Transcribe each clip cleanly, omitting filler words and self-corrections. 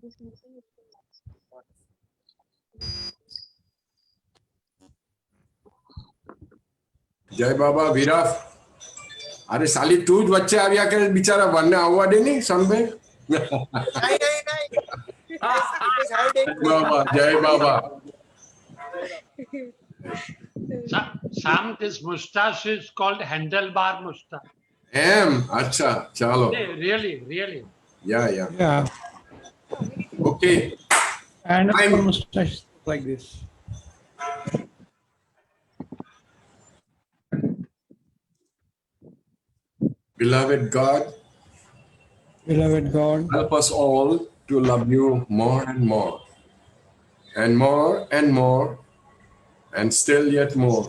जय बाबा वीराफ अरे साली तू ज वच्चे આવ્યા કે બિચારા વનને આવવા દે ની સંભે बाबा जय बाबा Sam, this moustache is called handlebar moustache. अच्छा चलो Really. Yeah. Okay. And our moustache like this. Beloved God, help us all to love you more and more, and still yet more,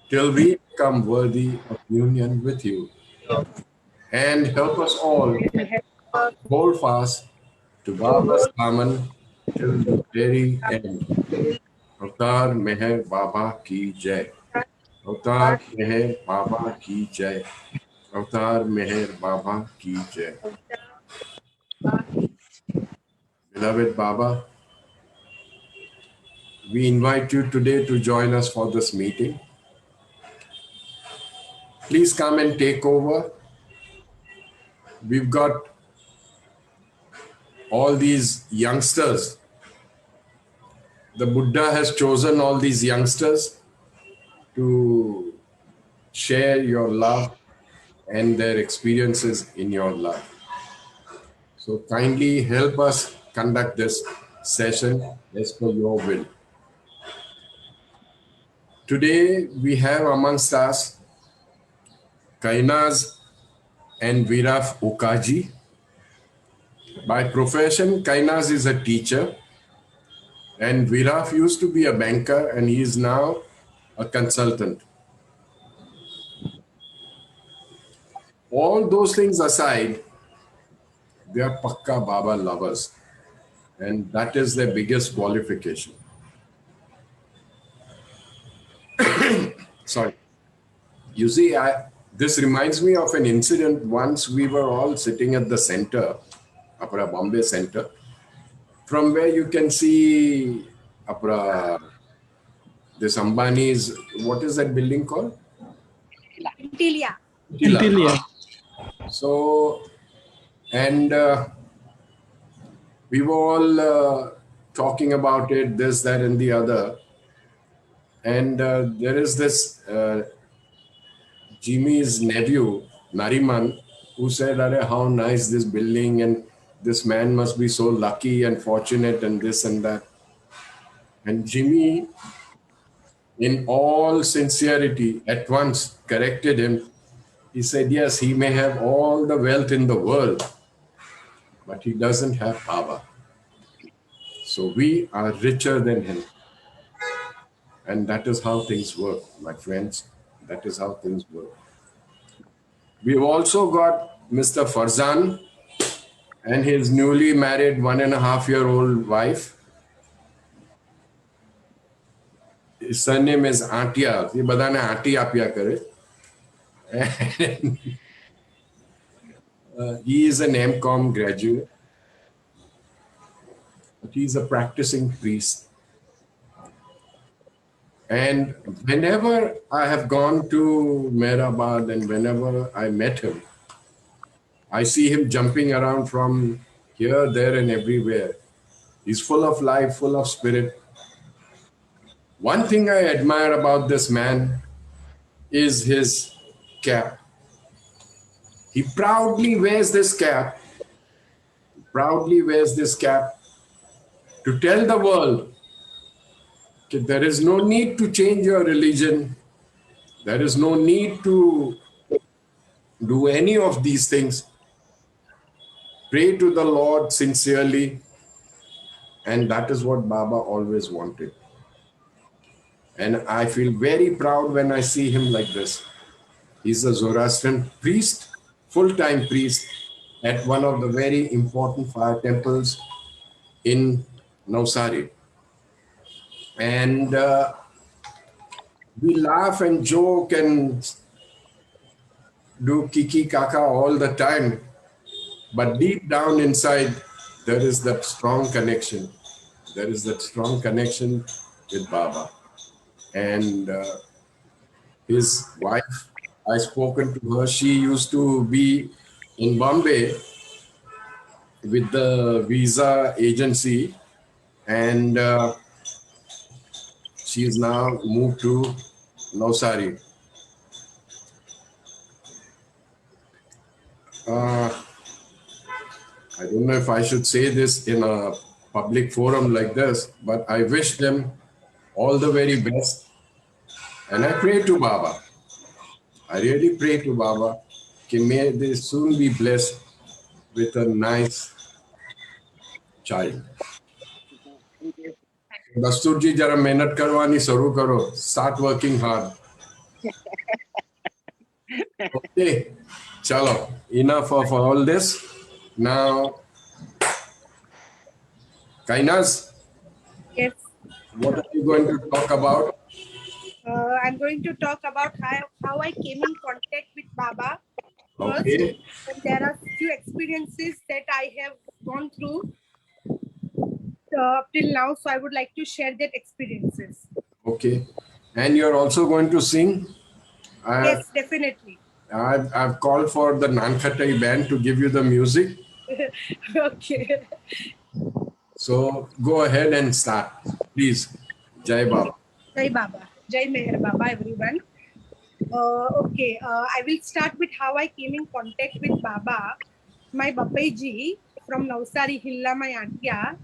till we become worthy of union with you. And help us all hold fast to Baba's Daman till the very end. Avtar Meher Baba Ki Jai. Avtar Meher Baba Ki Jai. Avtar Meher Baba Ki Jai. Beloved Baba, we invite you today to join us for this meeting. Please come and take over. We've got all these youngsters. The Buddha has chosen all these youngsters to share your love and their experiences in your life. So kindly help us conduct this session as per your will. Today we have amongst us Kainaz and Viraf Ukaji. By profession, Kainaz is a teacher and Viraf used to be a banker and he is now a consultant. All those things aside, they are Pakka Baba lovers, and that is their biggest qualification. Sorry. You see, this reminds me of an incident. Once we were all sitting at the center, Apra Bombay Center, from where you can see Apra, this Ambani's, what is that building called? Antilia. So, and we were all talking about it, this, that, and the other. And there is this Jimmy's nephew, Nariman, who said, "Arey, how nice this building, and this man must be so lucky and fortunate, and this and that." And Jimmy, in all sincerity, at once corrected him. He said, "Yes, he may have all the wealth in the world, but he doesn't have power. So we are richer than him." And that is how things work, my friends. That is how things work. We've also got Mr. Farzan and his newly married 1.5-year-old wife. His surname is Antia. Ye badane aunty apya kare. He is an M.Com graduate. But he's a practicing priest. And whenever I have gone to Mehrabad and whenever I met him, I see him jumping around from here, there, and everywhere. He's full of life, full of spirit. One thing I admire about this man is his cap. He proudly wears this cap. To tell the world that there is no need to change your religion. There is no need to do any of these things. Pray to the Lord sincerely. And that is what Baba always wanted. And I feel very proud when I see him like this. He's a Zoroastrian priest, full-time priest at one of the very important fire temples in Navsari. And we laugh and joke and do kiki kaka all the time. But deep down inside, there is that strong connection. There is that strong connection with Baba. And his wife, I spoken to her. She used to be in Bombay with the visa agency, and she's now moved to Navsari. I don't know if I should say this in a public forum like this, but I wish them all the very best. And I pray to Baba. I really pray to Baba that may they soon be blessed with a nice child. दस्तूर जी जरा मेहनत करवानी शुरू करो. Start working hard. Okay. Chalo. Enough of all this. Now, Kainaz, Yes. what are you going to talk about? I'm going to talk about how I came in contact with Baba first. Okay. And there are few experiences that I have gone through till now. So I would like to share that experiences. Okay. And you're also going to sing? Yes, definitely. I've called for the Nankhatai band to give you the music. Okay. So go ahead and start. Please. Jai Baba. Jai Baba. Jai Meher Baba, everyone. Okay, I will start with how I came in contact with Baba. My Bapai ji from Navsari Hilla, my Antia.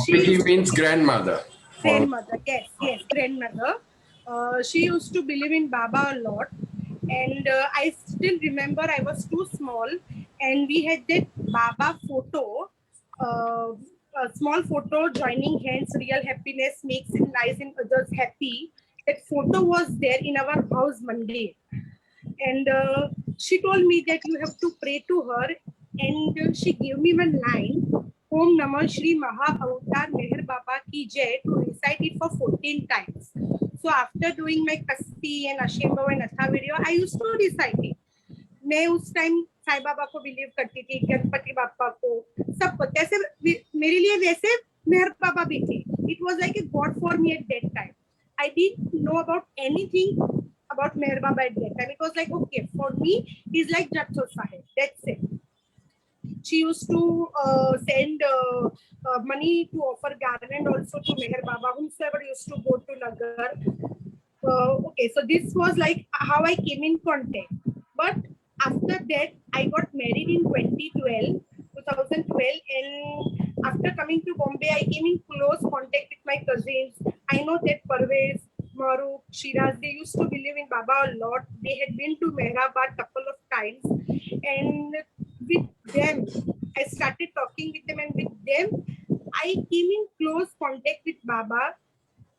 She means grandmother. Grandmother, yes, grandmother. She used to believe in Baba a lot. And I still remember I was too small and we had that Baba photo, a small photo, joining hands, real happiness makes it nice and others happy. That photo was there in our house Monday. And she told me that you have to pray to her. And she gave me one line, Om Namah Shri Maha Avatar Meher Baba Ki Jai, to recite it for 14 times. So after doing my Kasti and Ashembhava and Atha video, I used to recite it. मैं उस time Sai Baba को believe करती थी, गणपति बापा को, सब को. ऐसे मेरे लिए वैसे मेहर बाबा भी थे. It was like a God for me at that time. I didn't know about anything about Meher Baba at that time. It was like, okay, for me, he's like Jatho Sahib. That's it. She used to send money to offer garland also to Meher Baba, whomsoever used to go to Nagar. Okay, so this was like how I came in contact. But after that, I got married in 2012, and after coming to Bombay, I came in close contact with my cousins. I know that Parvez, Maruf, Shiraz, they used to believe in Baba a lot. They had been to Mehrabad couple of times, and with them, I started talking with them, and with them, I came in close contact with Baba.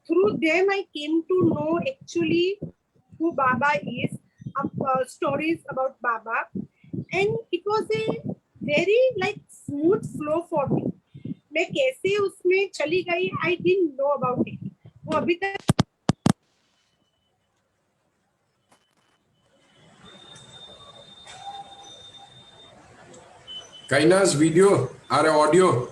Through them, I came to know actually who Baba is, stories about Baba, and it was a very like smooth flow for me. मैं कैसे उसमें चली गई, I didn't know about it. वो अभी तक Kainaz video or audio?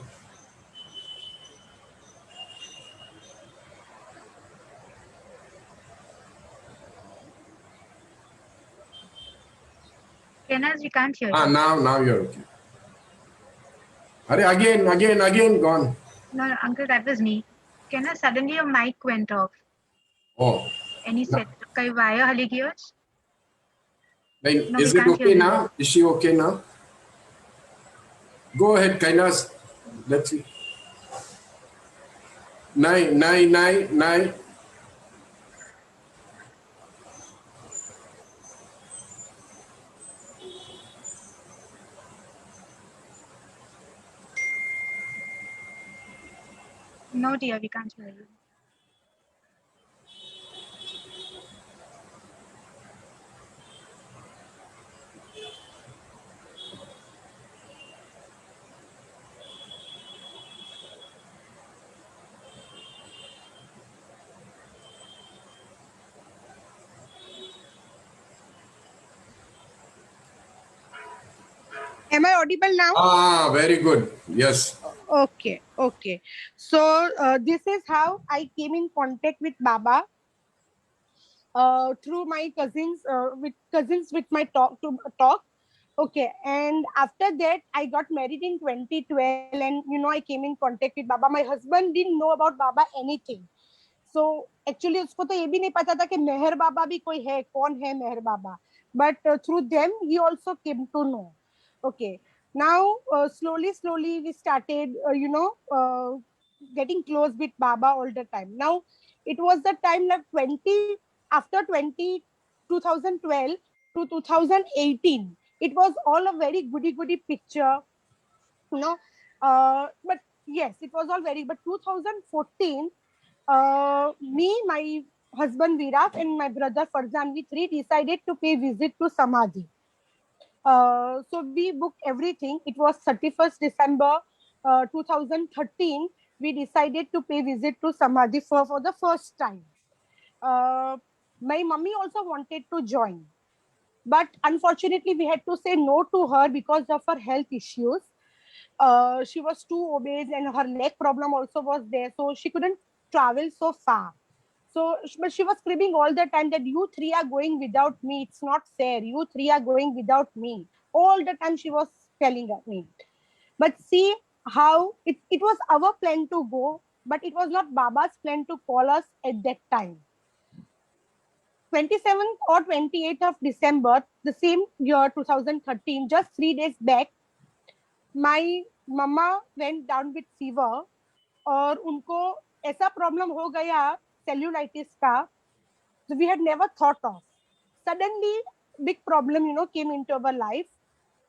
Kainaz, we can't hear you. Now you're okay. Again, gone. No, uncle, that was me. Kainaz, suddenly your mic went off. Oh. And he said, "Kai wire hali yours?" No, Is we it can't okay hear now? you. Is she okay now? Go ahead, Kainaz. Let's see. Nine. No, dear, we can't hear you. am I audible now? Very good. Yes. Okay, okay. So this is how I came in contact with Baba, through my cousins, with my talk. Okay, and after that I got married in 2012, and I came in contact with Baba. My husband didn't know about Baba anything. So actually उसको तो ये भी नहीं पता था कि मेहर बाबा भी कोई है, कौन है मेहर बाबा. But through them he also came to know. Okay, now slowly we started getting close with Baba all the time. Now it was the time like 20, after 2012 to 2018, it was all a very goody picture, you know. But yes, it was all very. But 2014, me, my husband Virat, and my brother Farzan, we three decided to pay visit to Samadhi. So we booked everything. It was 31st December 2013. We decided to pay visit to Samadhi for the first time. Uh, my mummy also wanted to join, but unfortunately we had to say no to her because of her health issues. She was too obese and her leg problem also was there, so she couldn't travel so far. So but she was screaming all the time that you three are going without me, it's not fair, you three are going without me, all the time she was telling me. But see how it was our plan to go, but it was not Baba's plan to call us at that time. 27th or 28th of December, the same year 2013, just 3 days back, my mama went down with fever और उनको ऐसा problem हो गया cellulitis का, so we had never thought of. Suddenly big problem came into our life,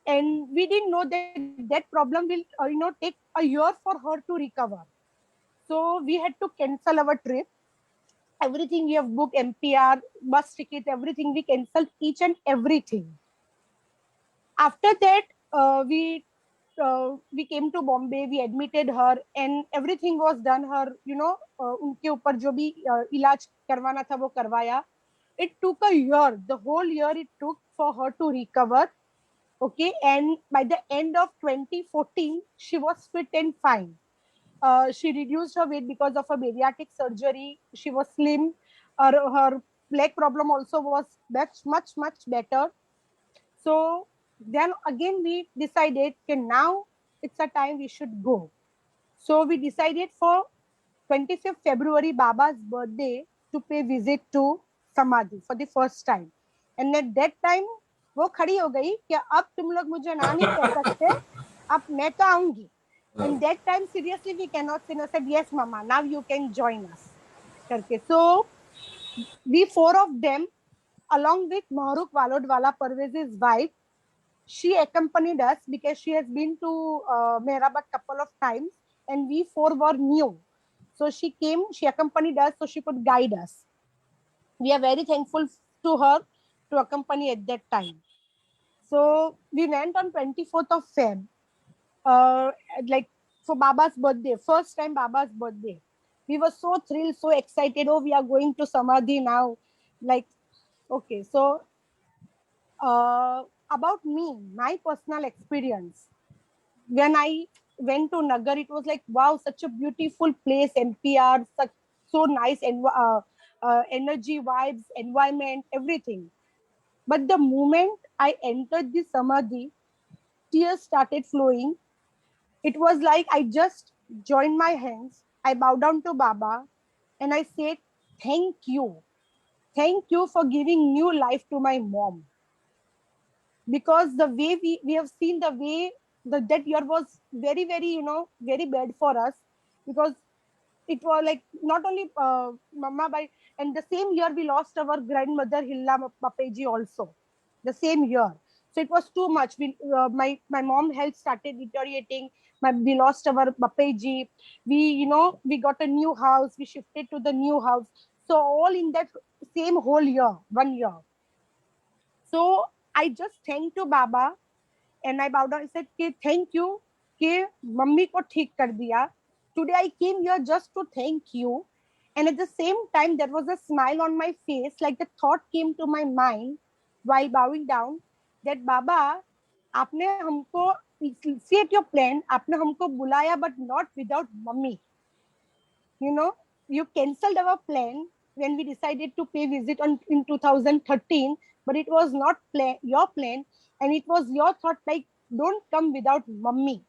and we didn't know that that problem will take a year for her to recover. So we had to cancel our trip. Everything we have booked, MPR, bus ticket, everything we canceled, each and everything. After that, we came to Bombay, we admitted her, and everything was done. Her, उनके ऊपर जो भी इलाज करवाना था वो करवाया. It took a year, the whole year it took for her to recover. Okay, and by the end of 2014, she was fit and fine. She reduced her weight because of a bariatric surgery. She was slim. Her leg problem also was much better. So then again we decided that now it's a time we should go. So we decided for 25th February, Baba's birthday, to pay visit to Samadhi for the first time. And at that time वो खड़ी हो गई कि अब तुम लोग मुझे ना नहीं कह सकते, अब मैं तो आऊंगी. In that time, seriously, we cannot say no. Said yes, Mama. Now you can join us. करके. So we four of them, along with Mahrukh Walodwala, Parvez's wife, she accompanied us because she has been to Mehrabad couple of times, and we four were new. So she came, she accompanied us so she could guide us. We are very thankful to her to accompany at that time. So we went on 24th of Feb, like for Baba's birthday, first time Baba's birthday. We were so thrilled, so excited. Oh, we are going to Samadhi now. Like, okay, so about me, my personal experience. When I went to Nagar, it was like, wow, such a beautiful place, NPR, such so nice, and energy, vibes, environment, everything. But the moment I entered the Samadhi, tears started flowing. It was like I just joined my hands, I bowed down to Baba, and I said, thank you. Thank you for giving new life to my mom. Because the way we have seen the way that year was very very bad for us, because it was like not only mama but, and the same year we lost our grandmother Hilla Papeji also, the same year. So it was too much. My mom health started deteriorating. We lost our Papeji. We got a new house, we shifted to the new house. So all in that same whole year, 1 year. So I just thanked to Baba, and I bowed down and said, "Okay, thank you, कि mummy को ठीक कर दिया. Today I came here just to thank you." And at the same time, there was a smile on my face, like the thought came to my mind while bowing down that Baba, आपने हमको see at your plan, आपने हमको बुलाया but not without mummy. You know, you cancelled our plan when we decided to pay visit in 2013, but it was not your plan, and it was your thought like, don't come without mummy.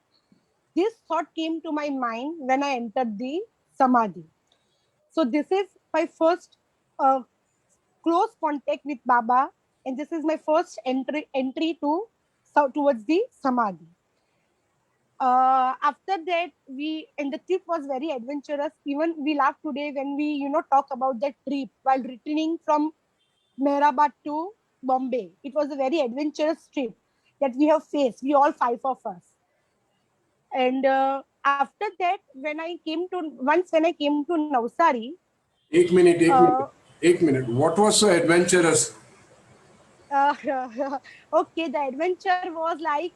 This thought came to my mind when I entered the Samadhi. So this is my first close contact with Baba, and this is my first entry towards the Samadhi. After that, and the trip was very adventurous. Even we laugh today when we talk about that trip while returning from Mehrabad to Bombay. It was a very adventurous trip that we have faced. We all five of us. And after that, when I came to Navsari. एक minute. What was so adventurous? Okay, the adventure was like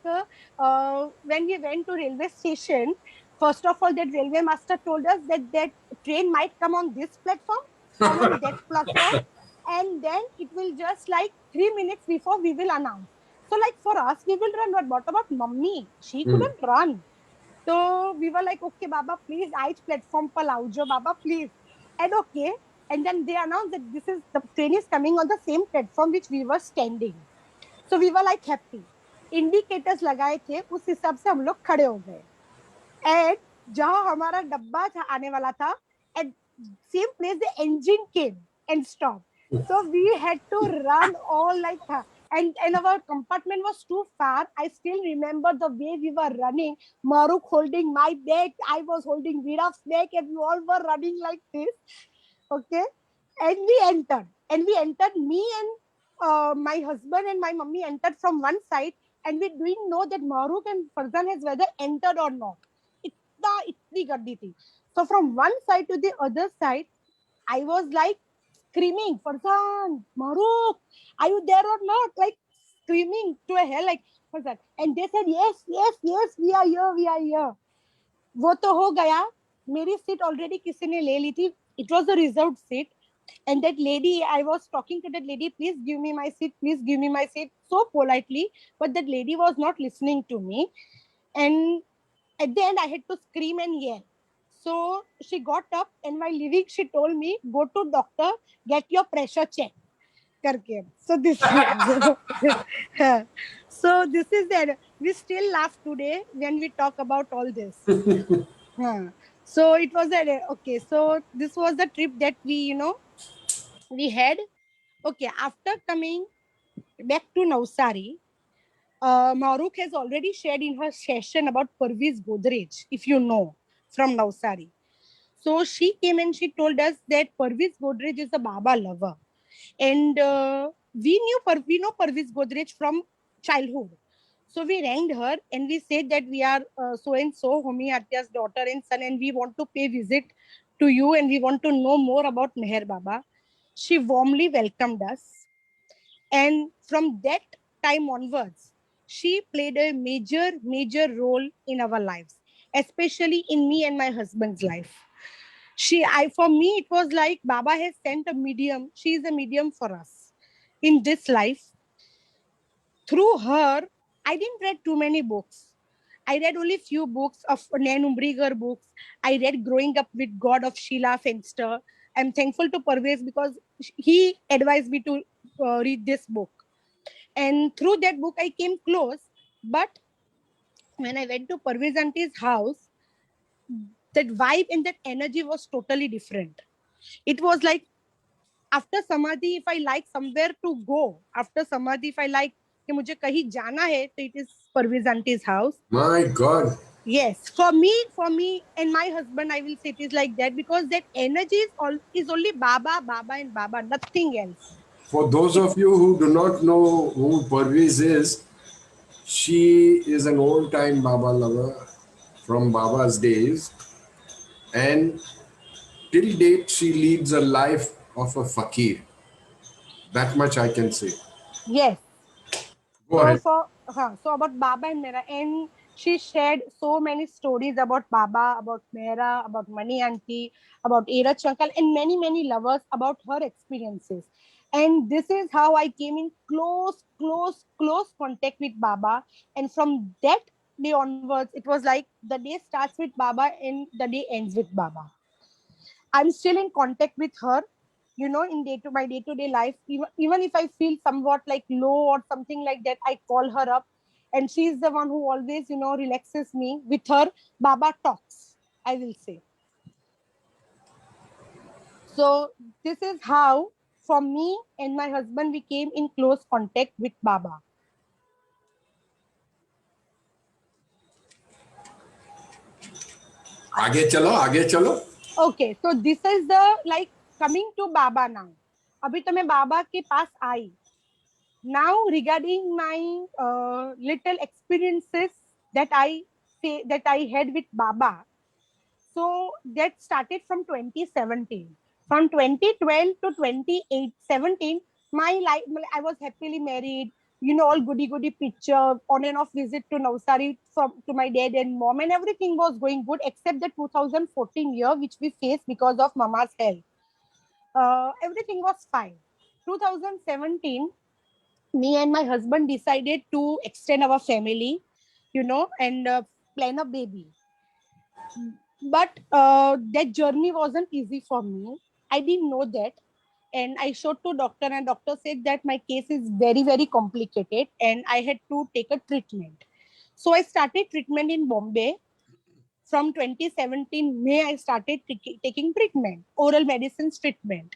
when we went to railway station. First of all, that railway master told us that train might come on this platform and on that platform, and then it will just like 3 minutes before we will announce. So like for us, we will run. But what about mummy? She couldn't run. So we were like, okay, Baba, please, I platform पर लाओ Baba, please. And okay. And then they announced that the train is coming on the same platform which we were standing. So we were like happy. Indicators लगाए थे, उस हिसाब से हम लोग खड़े हो गए. And जहाँ हमारा डब्बा था आने वाला था, at same place the engine came and stopped. So we had to run all like that. And our compartment was too far. I still remember the way we were running. Maruk holding my bag, I was holding Veera's bag, and we all were running like this. Okay, and we entered. Me and my husband and my mummy entered from one side, and we didn't know that Maruk and Farzan has whether entered or not. Itni gaddi thi. So from one side to the other side, I was like screaming, Farzan, Maruk, are you there or not? Like screaming to a hell, like Farzan. And they said, yes, we are here. वो तो हो गया. मेरी seat already किसी ने ले ली थी. It was a reserved seat. And that lady, I was talking to that lady, please give me my seat, so politely. But that lady was not listening to me. And at the end, I had to scream and yell. So she got up, and while leaving, she told me, go to doctor, get your pressure checked. So this is that. We still laugh today when we talk about all this. So it was okay. So this was the trip that we had. Okay, after coming back to Navsari, Maruk has already shared in her session about Parviz Godrej, if you know, from Navsari. So she came and she told us that Parviz Godrej is a Baba lover. And we know Parviz Godrej from childhood. So we rang her and we said that we are so-and-so, Homi Atya's daughter and son, and we want to pay visit to you and we want to know more about Meher Baba. She warmly welcomed us. And from that time onwards, she played a major role in our lives, especially in me and my husband's life. For me, it was like Baba has sent a medium. She is a medium for us in this life. Through her, I didn't read too many books. I read only few books of Nan Umbriger books. I read Growing Up with God of Sheila Fenster. I'm thankful to Parvez because he advised me to read this book. And through that book, I came close. But when I went to Parvez Auntie's house, that vibe and that energy was totally different. It was like after Samadhi, if I like somewhere to go, after Samadhi, if I like कि मुझे कहीं जाना है, so it is Parvez Auntie's house. My God. Yes, for me and my husband, I will say it is like that because that energy is only Baba, and Baba, nothing else. For those of you who do not know who Parviz is, she is an old-time Baba lover from Baba's days, and till date she leads a life of a fakir. That much I can say. Yes. Go ahead. So about Baba and Mera, and she shared so many stories about Baba, about Mera, about Mani Auntie, about Era Chankal, and many lovers about her experiences. And this is how I came in close contact with Baba. And from that day onwards, it was like the day starts with Baba and the day ends with Baba. I'm still in contact with her, you know, in my day-to-day life. Even if I feel somewhat like low or something like that, I call her up, and she's the one who always, you know, relaxes me with her Baba talks, I will say. So this is how, for me and my husband, we came in close contact with Baba. आगे चलो, आगे चलो. Okay, so this is the like coming to Baba now. अभी तो मैं बाबा के पास आई. Now regarding my little experiences that I had with Baba. So that started from 2017. From 2012 to 2017, my life, I was happily married. You know, all goody picture, on and off visit to Navsari to my dad and mom, and everything was going good except the 2014 year, which we faced because of Mama's health. Everything was fine. 2017, me and my husband decided to extend our family, you know, and plan a baby. But that journey wasn't easy for me. I didn't know that. And I showed to doctor, and doctor said that my case is very complicated and I had to take a treatment. So I started treatment in Bombay. From 2017 May, I started taking treatment, oral medicines treatment.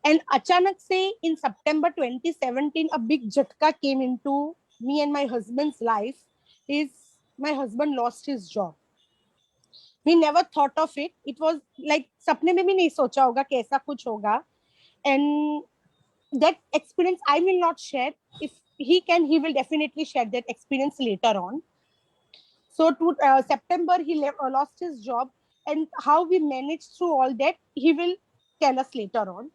And achanak se in September 2017, a big jhatka came into me and my husband's life. Is my husband lost his job. We never thought of it. It was like sapne mein bhi nahi socha hoga ki aisa kuch hoga. And that experience I will not share. If he can, he will definitely share that experience later on. So to September, he lost his job, and how we managed through all that, he will tell us later on.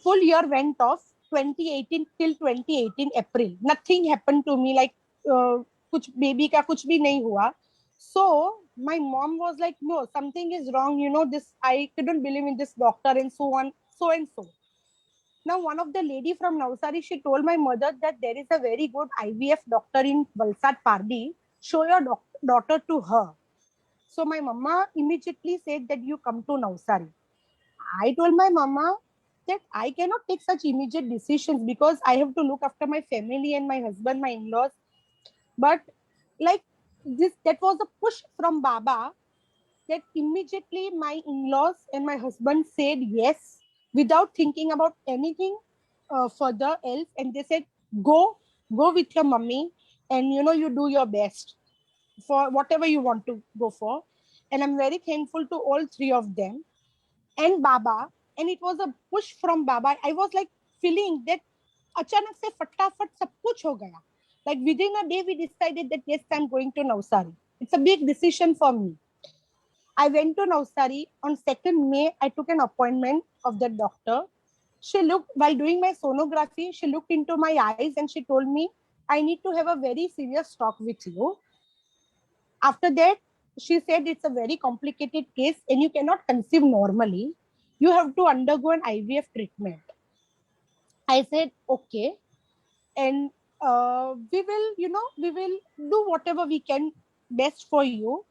Full year went off, 2018 till 2018 April. Nothing happened to me, like kuch baby ka kuch bhi nahi hua. So my mom was like, no, something is wrong. You know, this, I couldn't believe in this doctor and so on, so and so. Now, one of the lady from Navsari, she told my mother that there is a very good IVF doctor in Valsad Pardi. Show your daughter to her. So my mama immediately said that you come to Navsari. I told my mama that I cannot take such immediate decisions because I have to look after my family and my husband, my in-laws. But like this, that was a push from Baba, that immediately my in-laws and my husband said yes without thinking about anything further else. And they said, go with your mummy, and you know, you do your best for whatever you want to go for. And I'm very thankful to all three of them and Baba. And it was a push from Baba. I was like feeling that achanak se fatafat sab kuch ho gaya. Like within a day, we decided that yes, I'm going to Navsari. It's a big decision for me. I went to Navsari on 2nd May. I took an appointment of the doctor. She looked, while doing my sonography, she looked into my eyes and she told me, I need to have a very serious talk with you. After that, she said it's a very complicated case and you cannot conceive normally. You have to undergo an IVF treatment. I said, okay. And we will do whatever we can best for you.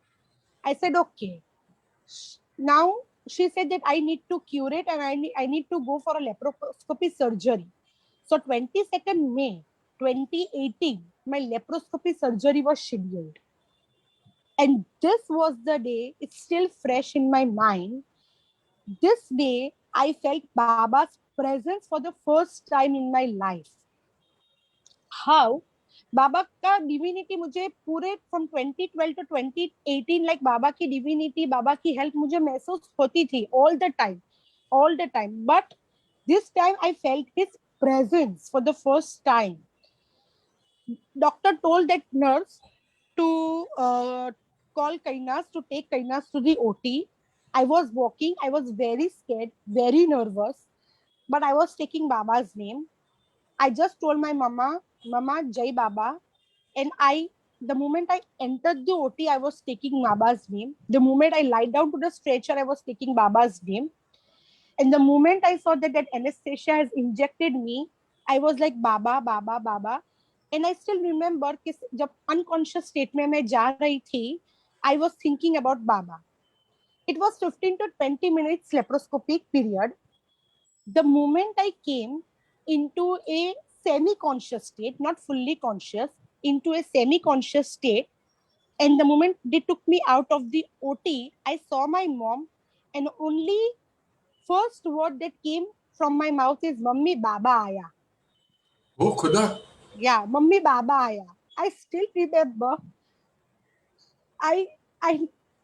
I said, okay. Now she said that I need to cure it and I need to go for a laparoscopy surgery. So 22nd May 2018, my laparoscopy surgery was scheduled. And this was the day, it's still fresh in my mind. This day, I felt Baba's presence for the first time in my life. How? बाबा का divinity मुझे पूरे from 2012 to 2018 like बाबा की divinity, बाबा की help मुझे महसूस होती थी all the time. But this time I felt his presence for the first time. Doctor told that nurse to call Kainaz, to take Kainaz to the OT. I was walking. I was very scared, very nervous, but I was taking Baba's name. I just told my mama, Mama, Jai Baba. And the moment I entered the OT, I was taking Baba's name. The moment I lied down to the stretcher, I was taking Baba's name. And the moment I saw that anesthesia has injected me, I was like, Baba, Baba, Baba. And I still remember कि जब unconscious state में मैं जा रही थी, I was thinking about Baba. It was 15 to 20 minutes laparoscopic period. The moment I came into a semi-conscious state, not fully conscious, into a semi-conscious state, and the moment they took me out of the OT, I saw my mom, and only first word that came from my mouth is "Mummy, Baba aaya." Oh, Khuda. Yeah, "Mummy, Baba aaya." I still remember. I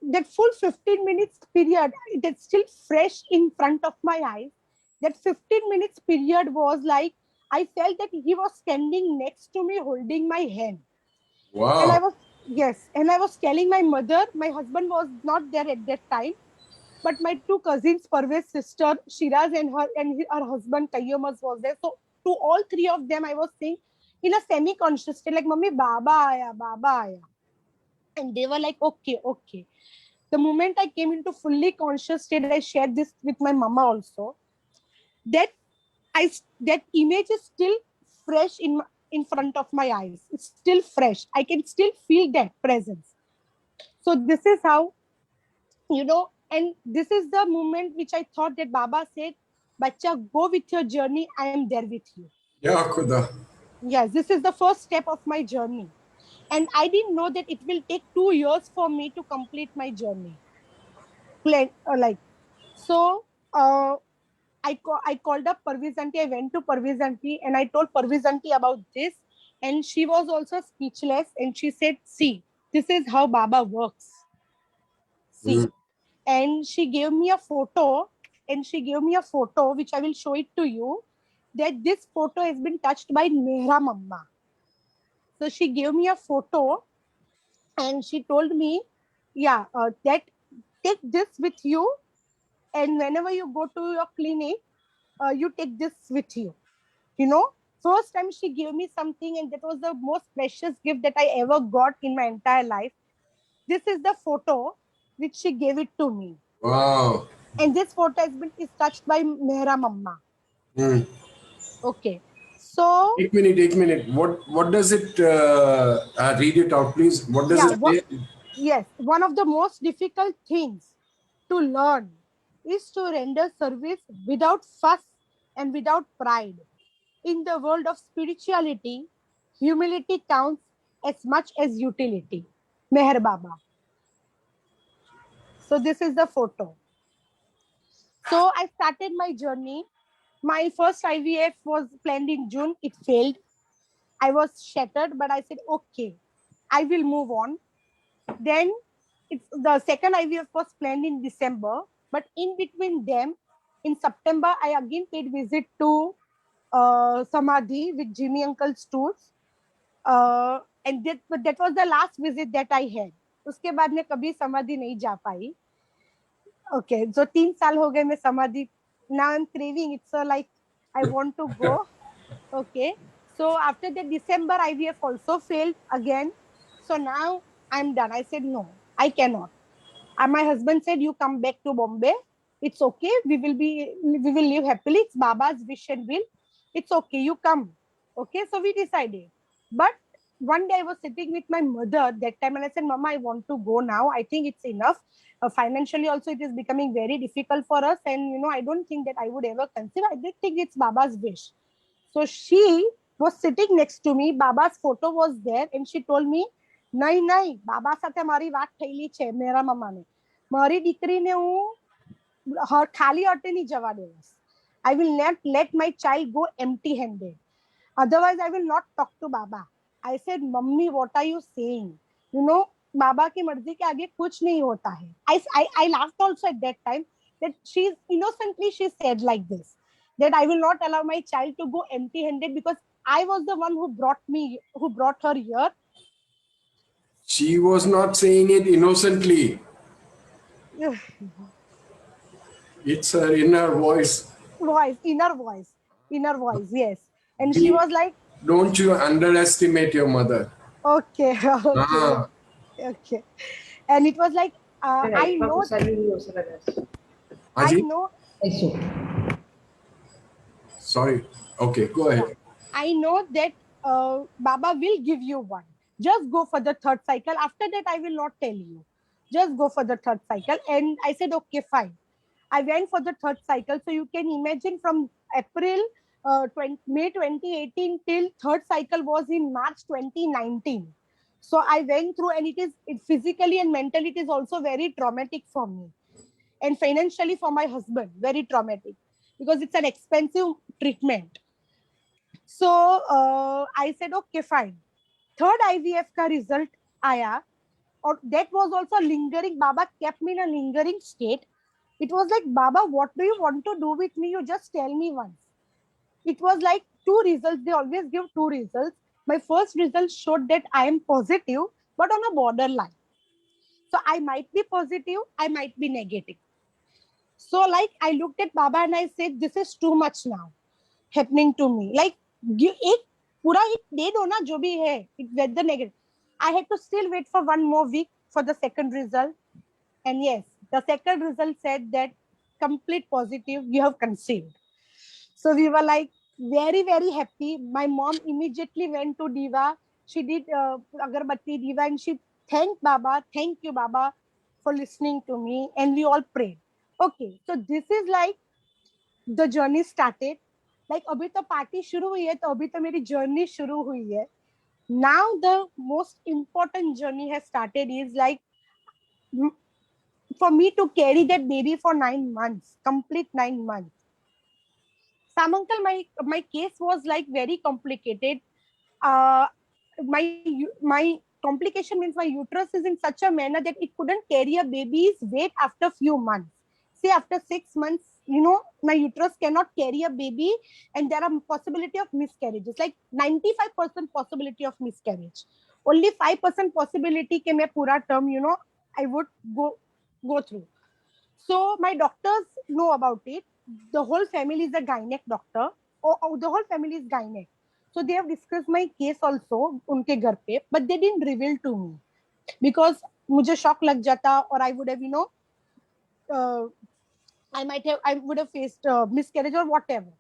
that full 15 minutes period, that's still fresh in front of my eyes. That 15 minutes period was like, I felt that he was standing next to me holding my hand. And I Wow. was, yes, and I was telling my mother, my husband was not there at that time, but my two cousins, Parvez sister, Shiraz, and her husband, Kayyomas, was there. So to all three of them, I was saying in a semi-conscious state, like, "Mummy, Baba aaya, Baba aaya." And they were like, "Okay, okay." The moment I came into fully conscious state, I shared this with my mama also. That that image is still fresh in front of my eyes. It's still fresh. I can still feel that presence. So this is how, and this is the moment which I thought that Baba said, "Bacha, go with your journey. I am there with you." Yeah, Khuda. Yes, this is the first step of my journey. And I didn't know that it will take 2 years for me to complete my journey. Like, so I called up Parviz Aunty. I went to Parviz Aunty and I told Parviz Aunty about this. And she was also speechless. And she said, "See, this is how Baba works. Mm. See." And she gave me a photo. And she gave me a photo, which I will show it to you, that this photo has been touched by Mehra Mamma. So she gave me a photo and she told me, yeah, that take this with you. And whenever you go to your clinic, you take this with you. First time she gave me something, and that was the most precious gift that I ever got in my entire life. This is the photo which she gave it to me. Wow. And this photo is touched by Mehra Mamma. Mm. Okay. So, एक minute. What does it? Read it out, please. What does yeah, it say? yes, one of the most difficult things to learn is to render service without fuss and without pride. In the world of spirituality, humility counts as much as utility. Meher Baba. So this is the photo. So I started my journey. My first IVF was planned in June. It failed. I was shattered, but I said, okay, I will move on. Then the second IVF was planned in December, but in between them, in September, I again paid visit to Samadhi with Jimmy Uncle's tours. And that was the last visit that I had. उसके बाद मैं कभी समाधि नहीं जा पाई. Okay, so 3 साल हो गए मैं समाधि. Now I'm craving. It's like I want to go. Okay, so after the December IVF also failed again. So now I'm done. I said no, I cannot. And my husband said, "You come back to Bombay. It's okay. We will live happily. It's Baba's wish and will. It's okay. You come." Okay, so we decided. But one day I was sitting with my mother that time and I said, "Mama, I want to go now. I think it's enough. Financially also it is becoming very difficult for us. And I don't think that I would ever consider. I did think it's Baba's wish." So she was sitting next to me. Baba's photo was there and she told me, "નહીં નહીં, બાબા સાથે મારી વાત થયેલી છે મેરા મમ્માને. મારી દીકરીને હું ખાલી હાથે નહીં જવા Dewas. I will not let my child go empty handed. Otherwise, I will not talk to Baba." I said, "Mummy, what are you saying? Baba की मर्जी के आगे कुछ नहीं होता है." I laughed also at that time that innocently she said like this, that I will not allow my child to go empty handed because I was the one who brought her here. She was not saying it innocently. It's her inner voice. Inner voice, yes. And she was like, Don't you underestimate your mother. okay, Ah. okay. And it was like, I know, Aji? I know, Sorry. Okay, go ahead. I know that Baba will give you one. Just go for the third cycle. After that, I will not tell you. Just go for the third cycle. And I said, okay, fine. I went for the third cycle. So you can imagine from April, May 2018 till third cycle was in March 2019. So I went through, and it physically and mentally, it is also very traumatic for me. And financially for my husband, very traumatic, because it's an expensive treatment. So I said, okay, fine. Third IVF ka result aaya, or that was also lingering. Baba kept me in a lingering state. It was like, Baba, what do you want to do with me? You just tell me once. It was like two results. They always give two results. My first result showed that I am positive, but on a borderline. So I might be positive, I might be negative. So like I looked at Baba and I said, this is too much now happening to me. Like, एक पूरा एक दे दो ना जो भी है, whether negative. I had to still wait for one more week for the second result. And yes, the second result said that complete positive, you have conceived. So we were like very, very happy. My mom immediately went to Diva. She did Agarbatti Diva and she thanked Baba. Thank you, Baba, for listening to me. And we all prayed. Okay, so this is like the journey started. Like अभी तो party शुरू हुई है, तो अभी तो मेरी journey शुरू हुई है. Now the most important journey has started is like for me to carry that baby for 9 months, complete 9 months. Sam uncle, my case was like very complicated. Uh, my complication means my uterus is in such a manner that it couldn't carry a baby's weight after few months. Say after 6 months, you know, my uterus cannot carry a baby, and there are possibility of miscarriages, like 95% possibility of miscarriage. Only 5% possibility ke main pura term, you know, I would go through. So my doctors know about it. The whole family is a gynec doctor. The whole family is gynec. So they have discussed my case also unke ghar pe, but they didn't reveal to me because मुझे shock लग जाता, or I would have, you know, I would have faced miscarriage or whatever.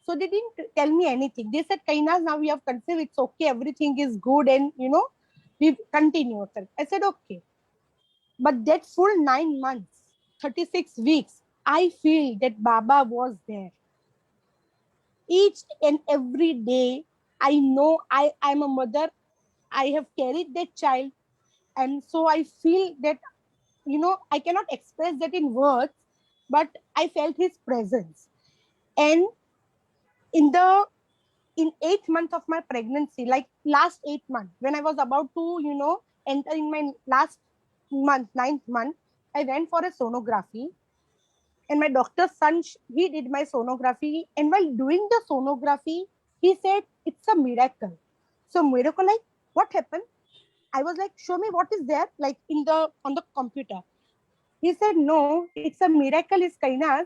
So they didn't tell me anything. They said, Kainaz, now we have conceived, it's okay, everything is good, and you know, we continue. I said, okay. But that full 9 months, 36 weeks, I feel that Baba was there. Each and every day, I know I'm a mother. I have carried that child. And so I feel that, you know, I cannot express that in words, but I felt his presence. And in 8th month of my pregnancy, like last 8 months, when I was about to, you know, enter in my last month, 9th month, I went for a sonography. And my doctor's son, he did my sonography. And while doing the sonography, he said, it's a miracle. So miracle, like, what happened? I was like, show me what is there, like on the computer. He said, no, it's a miracle, is Kainaz.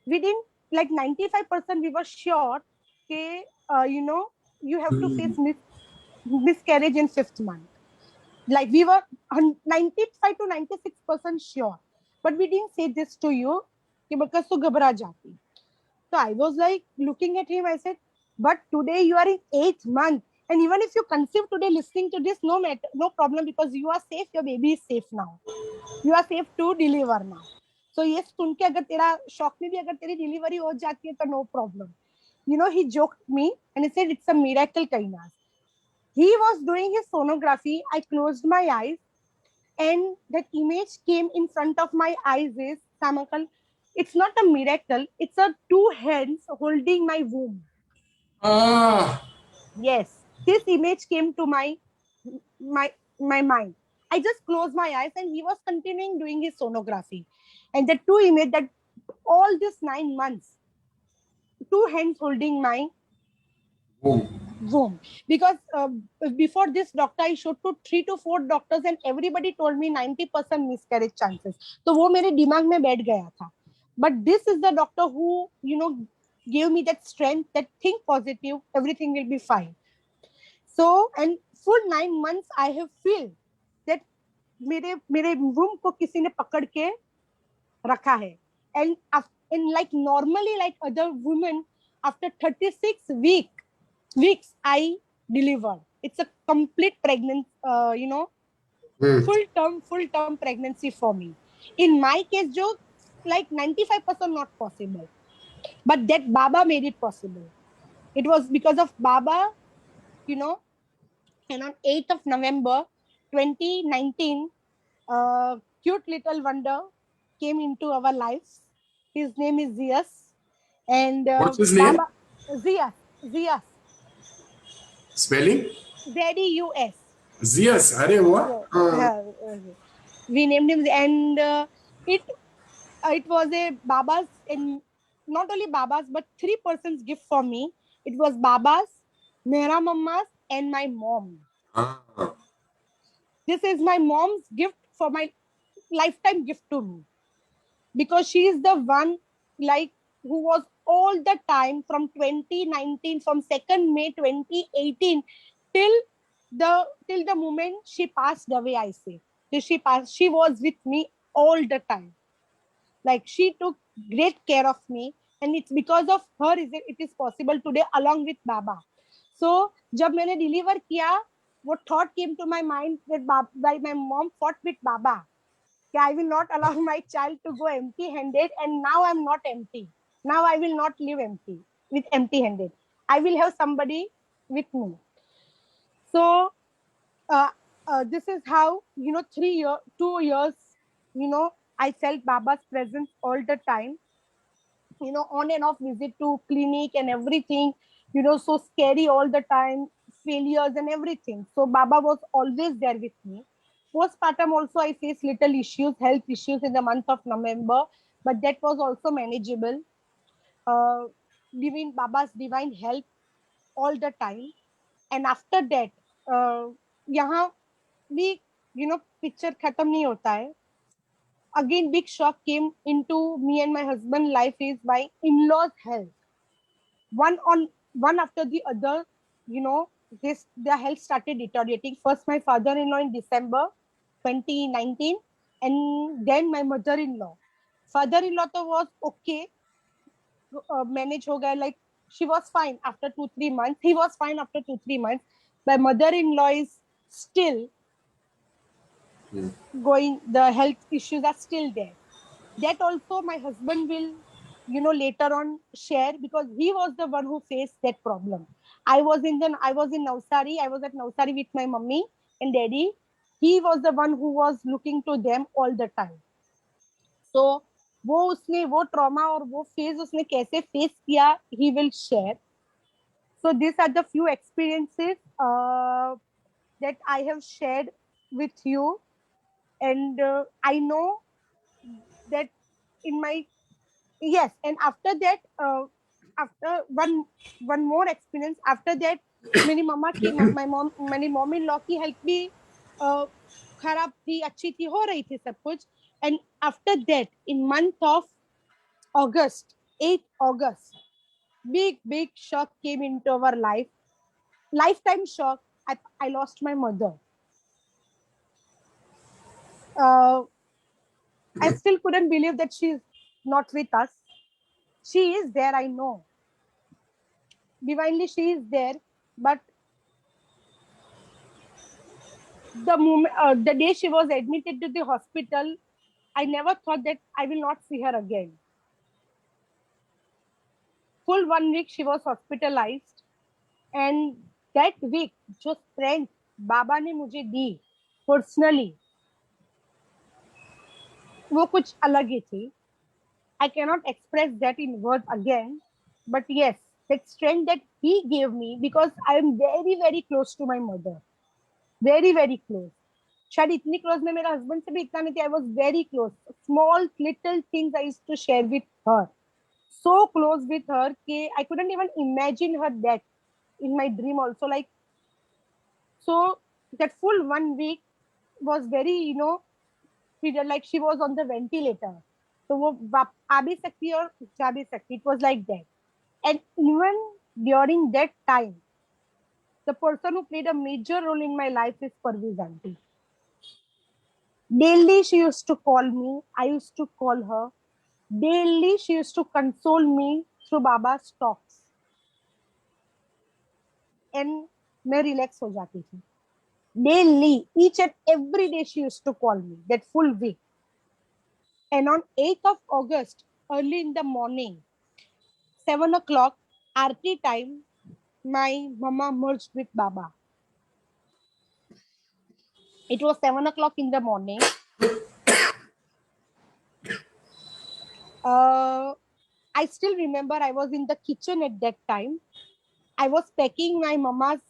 We didn't, like 95% we were sure, okay, you know, you have to face miscarriage in 5th month. Like we were 95 to 96% sure. But we didn't say this to you because to ghabra jati. So I was like looking at him, I said, but today you are in 8th month. And even if you conceive today listening to this, no matter, no problem, because you are safe, your baby is safe now. You are safe to deliver now. So yes, सुन के अगर तेरा shock में भी अगर तेरी delivery हो जाती है तो no problem. You know, he joked me and he said, it's a miracle, Kainaz. He was doing his sonography. I closed my eyes and that image came in front of my eyes is, Sam uncle, it's not a miracle. It's a 2 hands holding my womb. Ah. Yes, this image came to my mind. I just closed my eyes and he was continuing doing his sonography. And the 2 image that all this 9 months, 2 hands holding my womb. Because before this doctor, I showed to 3 to 4 doctors and everybody told me 90% miscarriage chances. So वो मेरे दिमाग में बैठ गया था. But this is the doctor who, you know, gave me that strength, that think positive, everything will be fine. So, and full 9 months, I have feel that मेरे womb को किसी ने पकड़ के रखा है. And like normally, like other women, after 36 weeks, I delivered. It's a complete pregnancy, Hmm. full term pregnancy for me. In my case, jo, like 95% not possible. But that Baba made it possible. It was because of Baba, you know, and on 8th of November 2019, cute little wonder came into our lives. His name is Zias. And What's his name? Baba, Zias, Zias, Spelling? ZEUS. Zias. Arey, what? Yeah, okay. We named him, and it it was a Baba's, and not only Baba's, but three persons gift for me. It was Baba's, Mera Mamma's, and my mom. Ah. This is my mom's gift for my lifetime gift to me, because she is the one, like, who was all the time from 2019, from 2nd May 2018 till the moment she passed away. I say, till she passed, she was with me all the time. Like, she took great care of me, and it's because of her it is possible today, along with Baba. So jab maine deliver kiya, what thought came to my mind that my mom fought with Baba. I will not allow my child to go empty handed, and now I'm not empty. Now I will not live empty handed. I will have somebody with me. So uh, this is how, 2 years, I felt Baba's presence all the time, on and off visit to clinic and everything, so scary all the time, failures and everything. So Baba was always there with me. Postpartum also, I faced little issues, health issues in the month of November, but that was also manageable. Uh, Baba's divine help all the time. And after that, यहाँ भी, picture खत्म नहीं होता है. Again, big shock came into me and my husband life is my in-laws' health. One after the other, their health started deteriorating. First, my father-in-law in December 2019, and then my mother-in-law. Father-in-law was okay, manage ho gaya, like she was fine after 2-3 months. He was fine after 2-3 months. My mother-in-law is still going. The health issues are still there. That also my husband will, later on share, because he was the one who faced that problem. I was in Navsari. I was at Navsari with my mummy and daddy. He was the one who was looking to them all the time. So वो trauma और वो phase उसने कैसे face किया, he will share. So these are the few experiences that I have shared with you. And I know that in my, yes, and after that, after one more experience after that, मेरी मम्मा की मेरी mom in law की health भी खराब थी, अच्छी थी, हो रही थी सब कुछ. And after that, in month of August, 8th August, big shock came into our life. Lifetime shock. I lost my mother. uh, I still couldn't believe that she's not with us. She is there, I know. Divinely she is there, but the day she was admitted to the hospital, I never thought that I will not see her again. Full 1 week she was hospitalized, and that week जो strength बाबा ने मुझे दी personally, वो कुछ अलग ही थी. I cannot express that in words again, but yes, that strength that he gave me, because I am very very close to my mother, very very close. शायद इतनी close में मेरा हस्बैंड से भी इतना नहीं थी. I was very close. Small little things I used to share with her. So close with her कि I couldn't even imagine her death in my dream also. Like, so that full 1 week was very, period, like she was on the ventilator. तो वो आ भी सकती है और जा भी सकती. It was like that. And even during that time, the person who played a major role in my life is Parviz auntie. Daily she used to call me. I used to call her. Daily she used to console me through Baba's talks. And मैं relax हो जाती थी. Daily, each and every day she used to call me, that full week. And on 8th of August, early in the morning, 7 o'clock, Aarti time, my mama merged with Baba. It was 7 o'clock in the morning. I still remember I was in the kitchen at that time. I was packing my mama's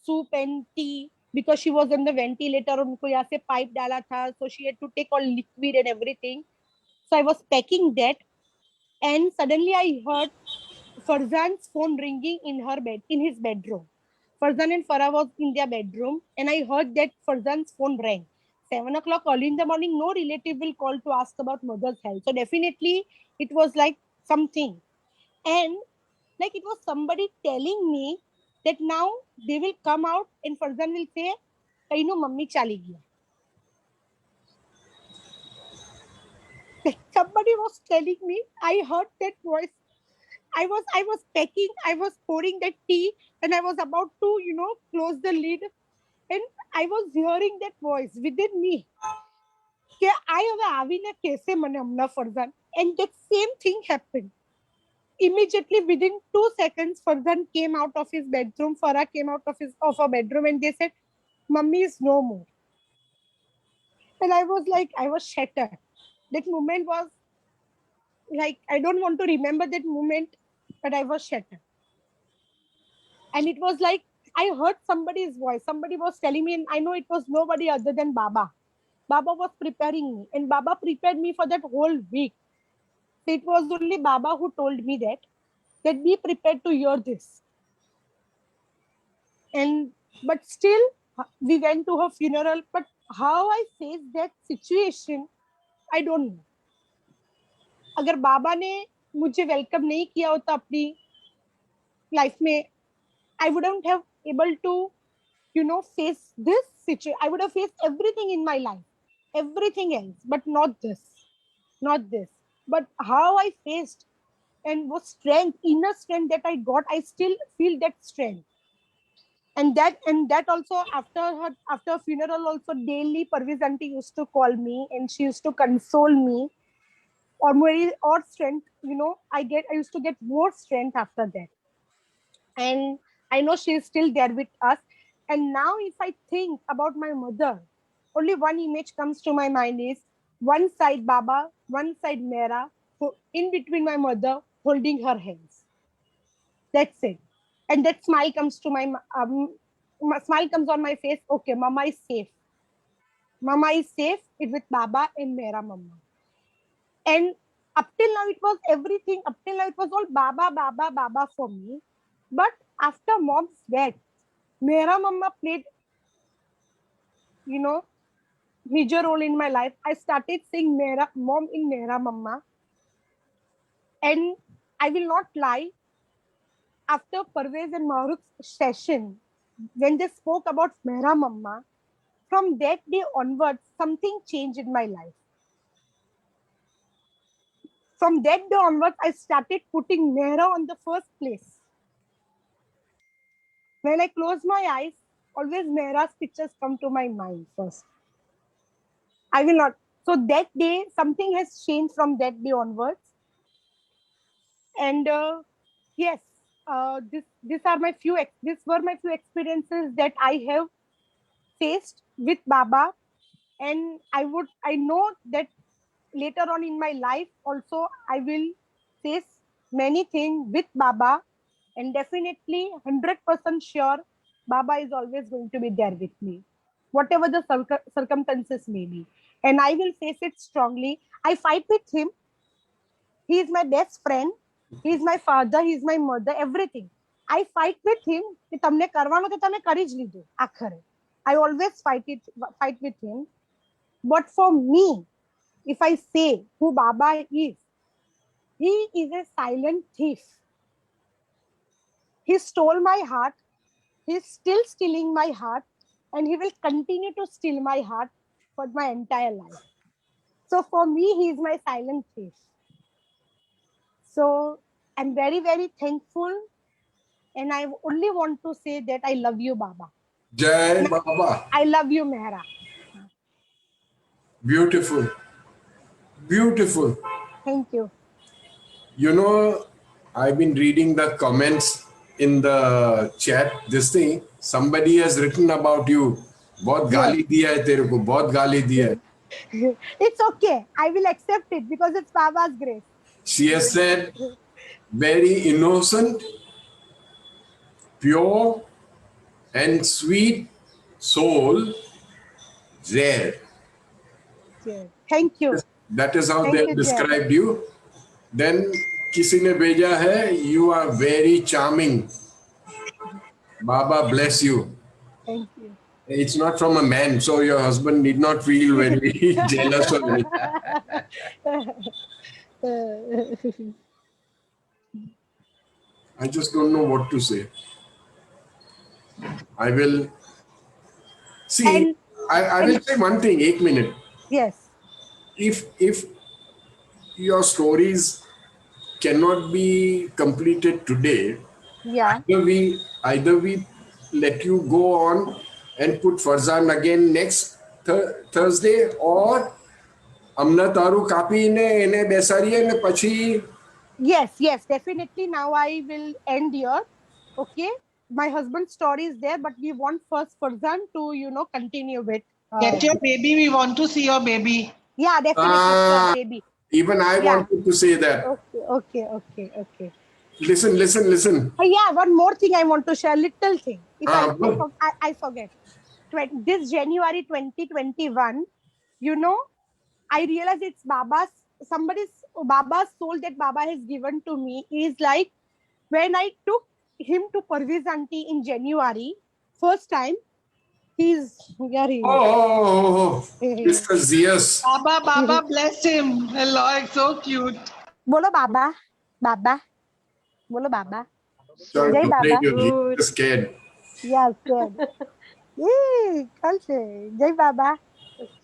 soup and tea because she was on the ventilator. उनको यहाँ से pipe डाला था, so she had to take all liquid and everything. So I was packing that, and suddenly I heard Farzan's phone ringing in his bedroom. Farzan and Farah was in their bedroom, and I heard that Farzan's phone rang. 7 o'clock early in the morning, no relative will call to ask about mother's health. So definitely it was like something. And like it was somebody telling me that now they will come out and Farzan will say, Kainu mummy chali gaya. Like somebody was telling me, I heard that voice. I was packing, I was pouring that tea, and I was about to, close the lid, and I was hearing that voice within me. Farzan. And that same thing happened. Immediately within 2 seconds, Farzan came out of his bedroom, Farah came out of her bedroom, and they said, Mummy is no more. And I was like, I was shattered. That moment was like, I don't want to remember that moment, but I was shattered. And it was like, I heard somebody's voice. Somebody was telling me, and I know it was nobody other than Baba. Baba was preparing me, and Baba prepared me for that whole week. So it was only Baba who told me that be prepared to hear this. But still, we went to her funeral. But how I faced that situation, I don't know. अगर बाबा ने मुझे welcome नहीं किया होता अपनी life में, I wouldn't have able to, face this situation. I would have faced everything in my life, everything else, but not this, not this. But how I faced and what strength, inner strength that I got, I still feel that strength. And that also after funeral also daily Parviz auntie used to call me and she used to console me or strength, I used to get more strength after that. And I know she is still there with us. And now if I think about my mother, only one image comes to my mind is one side Baba, one side Mera, in between my mother holding her hands. That's it. And that smile comes to smile comes on my face. Okay, Mama is safe. Mama is safe. It's with Baba and Mera Mama. And up till now, it was everything. Up till now, it was all Baba, Baba, Baba for me. But after mom's death, Mera Mama played, major role in my life. I started seeing Mera Mom in Mera Mama. And I will not lie, after Parvez and Mahruk's session, when they spoke about Mera Mama, from that day onwards, something changed in my life. From that day onwards, I started putting Mera on the first place. When I close my eyes, always Mera's pictures come to my mind first. I will not. So that day, something has changed from that day onwards. And yes, these were my few experiences that I have faced with Baba. And I know that later on in my life also, I will face many things with Baba. And definitely 100% sure Baba is always going to be there with me, whatever the circumstances may be. And I will face it strongly. I fight with him. He is my best friend. He is my father. He is my mother. Everything. I fight with him. कि तमने करवानो तो तमने कर ही लीधो Akhare. I always fight with him. But for me, if I say who Baba is, he is a silent thief. He stole my heart. He's still stealing my heart, and he will continue to steal my heart for my entire life. So for me, he is my silent thief. So I'm very, very thankful and I only want to say that I love you, Baba. Jai Baba. I love you, Mehra. Beautiful. Beautiful. Thank you. You know, I've been reading the comments in the chat. This thing, somebody has written about you. बहुत गाली दिया है तेरे को, बहुत गाली दिया है. It's okay. I will accept it because it's Baba's grace. She has said, very innocent, pure, and sweet soul, rare. Yeah. Thank you. That is how Thank they you, have described you. Then किसी ने भेजा है, you are very charming. Baba bless you. Thank you. It's not from a man, so your husband need not feel very jealous of me. I just don't know what to say. I will see. I will say one thing. 1 minute. Yes. If your stories cannot be completed today, Yeah. either we let you go on and put Farzan again next Thursday, or Amna Taru Kapi ne Besari ne Pachi. Yes, definitely. Now I will end here. Okay. My husband's story is there, but we want first Farzan to, continue with. Get your baby. We want to see your baby. Yeah, definitely, baby. Even I wanted to say that. Okay. Listen. Yeah, one more thing I want to share. Little thing. If I forget. This January 2021, I realized it's Baba's soul that Baba has given to me is like when I took him to Parviz Auntie in January, first time, he's very. Oh, Mr. Zias. Baba bless him. Hello, so cute. Bolo Baba. Bolo Baba. Sorry Jai to Baba. play you. You're scared. Yeah, good. Yay, culture. Jai Baba.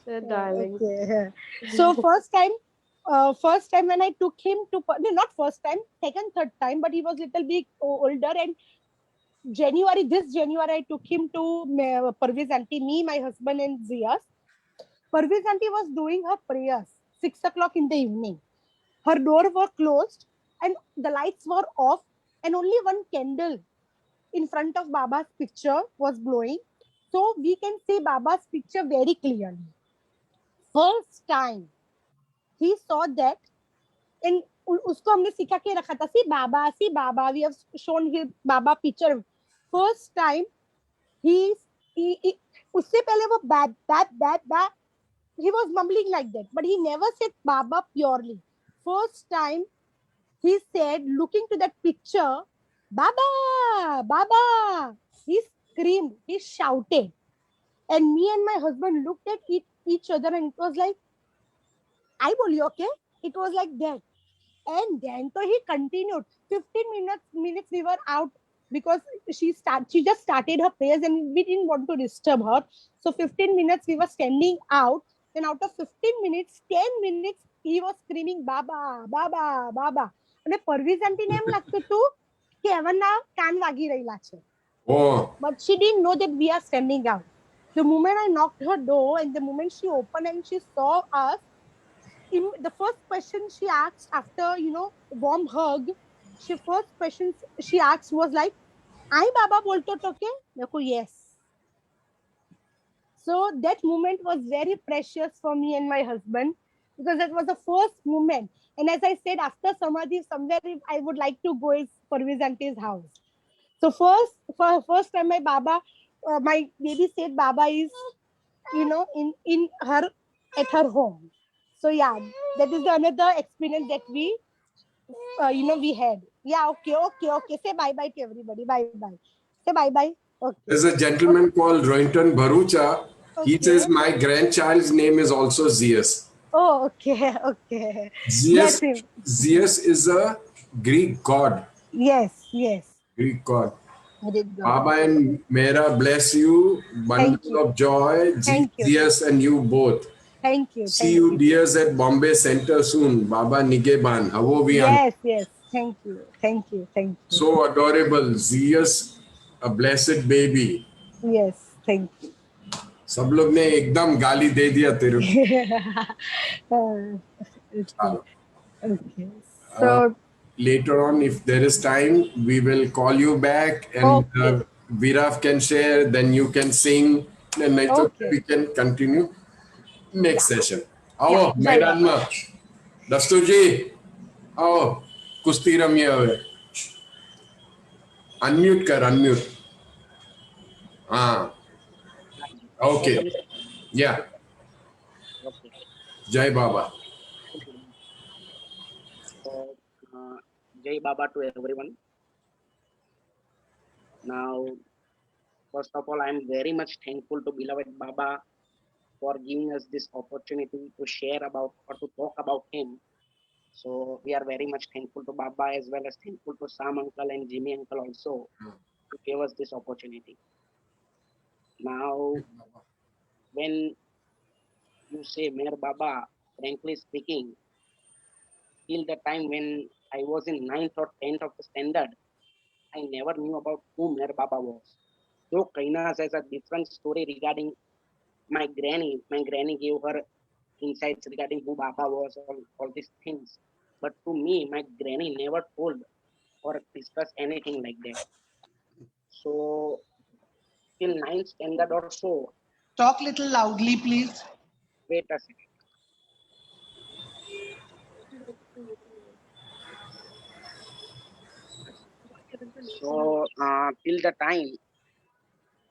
Darling. Okay. So first time when I took him to, not first time, second, third time, but he was little bit older, and this January I took him to Parviz Auntie, me, my husband and Zias. Parviz Auntie was doing her prayers, 6 o'clock in the evening. Her door were closed and the lights were off, and only one candle in front of Baba's picture was glowing. So we can see Baba's picture very clearly. First time he saw that, and usko हमने सिखा के रखा था, see Baba, we have shown his Baba picture. First time he उससे पहले वो bab, he was mumbling like that, but he never said Baba purely. First time he said, looking to that picture, Baba, he screamed, he shouted, and me and my husband looked at each other, and it was like, I boli, okay? It was like that. And then so he continued. 15 minutes we were out because she just started her prayers and we didn't want to disturb her. So 15 minutes we were standing out. Then out of 15 minutes, 10 minutes he was screaming Baba. And Parviz Auntie ne em lagtu tu ke evanna kan wagi rahila છે. Oh. But she didn't know that we are standing out. The moment I knocked her door and the moment she opened and she saw us, the first question she asked after, warm hug, first question she asked was like, "I Baba bolto to ke?" Meko, yes. So that moment was very precious for me and my husband because that was the first moment. And as I said, after Samadhi, somewhere I would like to go is Parviz Auntie's house. So first time my Baba, my baby said Baba is, in her, at her home. So yeah, that is another experience that we had. Yeah, okay. Say bye-bye to everybody. Bye-bye. Say bye-bye. Okay. There's a gentleman called Rohinton Bharucha. Okay. He says, my grandchild's name is also Zias. Oh, okay. Zeus is a Greek god. Yes. Greek god. Baba and Mera bless you. Bundle of joy. Zeus and you both. Thank you. See you dears at Bombay Center soon. Baba Nigeban. Yes. Thank you. Thank you. Thank you. So adorable. Zeus, a blessed baby. Yes. Thank you. सब लोग ने एकदम गाली दे दिया तेरे को. Okay. चलो. Okay. So Later on, if there is time, we will call you back and okay. Viraf can share, then you can sing, and later Okay. we can continue next session. Yeah. आओ Jai मैदान Baba. में. दस्तूर जी, आओ कुश्ती रमिए हुए. Unmute कर, unmute. हाँ, okay. Yeah, Okay. Jai Baba. So, Jai Baba to everyone. Now, first of all, I am very much thankful to beloved Baba for giving us this opportunity to share about or to talk about him. So we are very much thankful to Baba as well as thankful to Sam uncle and Jimmy uncle also to give us this opportunity. Now, when you say Mayor Baba, frankly speaking, till the time when I was in 9th or 10th of the standard, I never knew about who Mayor Baba was. Though Kainaz has a different story regarding my granny. My granny gave her insights regarding who Baba was, all these things. But to me, my granny never told or discussed anything like that. So till 9th standard or so, Talk little loudly, please. wait a second. So till the time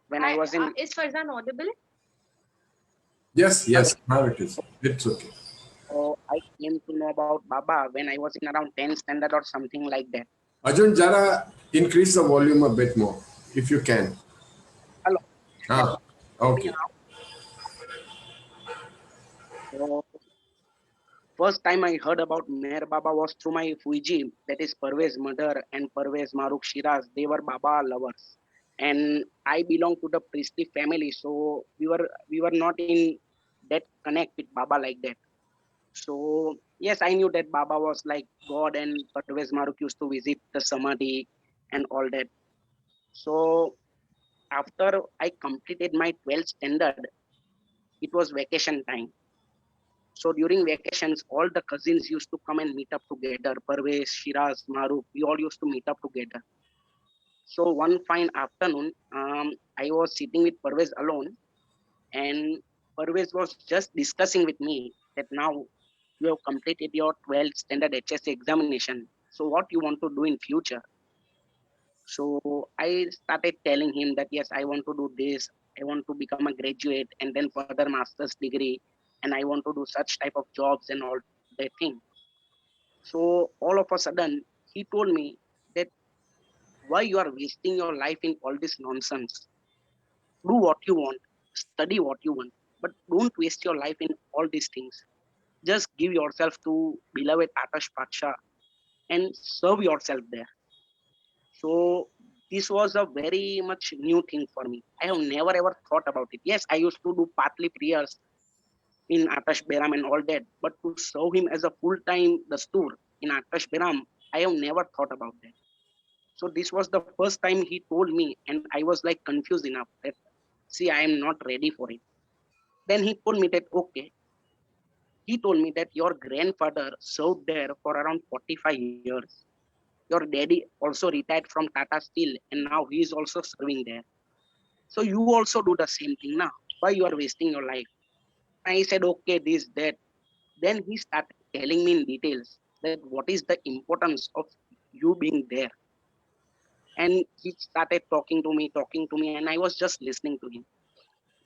when I was in, Is Farzan audible? Yes, yes, now it is. It's okay. so I came to know about Baba when I was in around 10th standard or something like that. Arjun, Jara, increase the volume a bit more, if you can. Hello. Ah, okay. So first time I heard about Mayor Baba was through my Fuji, that is Parvez mother and Parvez Maruk Shiraz. They were Baba lovers, and I belong to the priestly family, so we were not in that connect with Baba like that. So yes, I knew that Baba was like God, and Parvez Maruk used to visit the Samadhi and all that. So after I completed my 12th standard, it was vacation time. So during vacations, all the cousins used to come and meet up together. Parvez, Shiraz, Maruf, we all used to meet up together. So one fine afternoon, I was sitting with Parvez alone, and Parvez was just discussing with me that now you have completed your 12th standard HSC examination. So what you want to do in future? So I started telling him that yes, I want to do this. I want to become a graduate and then further master's degree, and I want to do such type of jobs and all that thing. So all of a sudden, he told me that why you are wasting your life in all this nonsense. Do what you want, study what you want, but don't waste your life in all these things. Just give yourself to beloved Atash Paksha and serve yourself there. So this was a very much new thing for me. I have never ever thought about it. Yes, I used to do partly prayers in Atash Beram and all that, but to serve him as a full-time dastur in Atash Beram, I have never thought about that. So this was the first time he told me, and I was like confused enough that, see, I am not ready for it. Then he told me that, okay, he told me that your grandfather served there for around 45 years. Your daddy also retired from Tata Steel, and now he is also serving there. So you also do the same thing now. Why you are wasting your life? I said, okay, this, that. Then he started telling me in details that what is the importance of you being there. And he started talking to me, and I was just listening to him.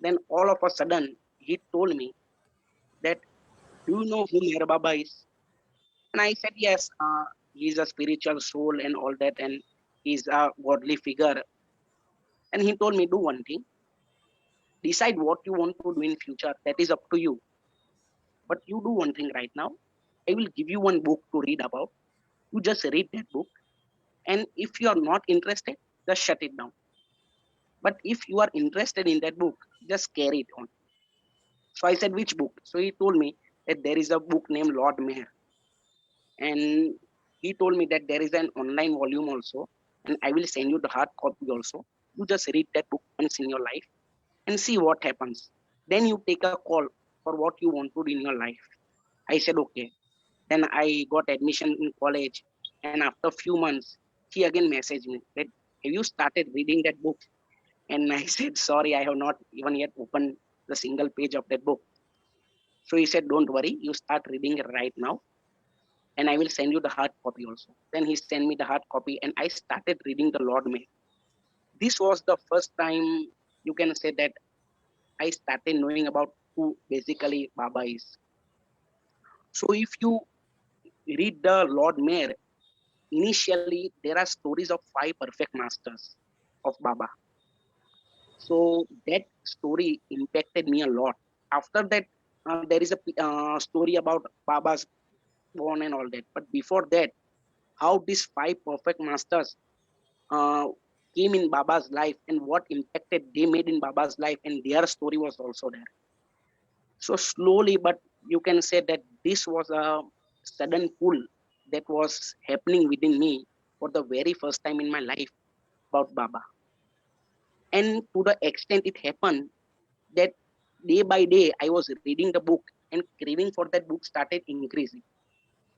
Then all of a sudden, he told me that, do you know who Meher Baba is? And I said, yes, he's a spiritual soul and all that, and he's a godly figure. And he told me, do one thing, decide what you want to do in future. That is up to you. But you do one thing right now. I will give you one book to read about. You just read that book. And if you are not interested, just shut it down. But if you are interested in that book, just carry it on. So I said, which book? So he told me that there is a book named Lord Mayor. And he told me that there is an online volume also, and I will send you the hard copy also. You just read that book once in your life and see what happens. Then you take a call for what you want to do in your life. I said, okay. Then I got admission in college. And after a few months, he again messaged me that, have you started reading that book? And I said, sorry, I have not even yet opened the single page of that book. So he said, don't worry, you start reading it right now, and I will send you the hard copy also. Then he sent me the hard copy, and I started reading the Lord Mayor. This was the first time you can say that I started knowing about who basically Baba is. So if you read the Lord Mayor, initially there are stories of 5 perfect masters of Baba. So that story impacted me a lot. After that, there is a story about Baba's born and all that. But before that, how these 5 perfect masters uh, came in Baba's life and what impacted they made in Baba's life, and their story was also there. So slowly, but you can say that this was a sudden pull that was happening within me for the very first time in my life about Baba. And to the extent it happened that day by day I was reading the book and craving for that book started increasing.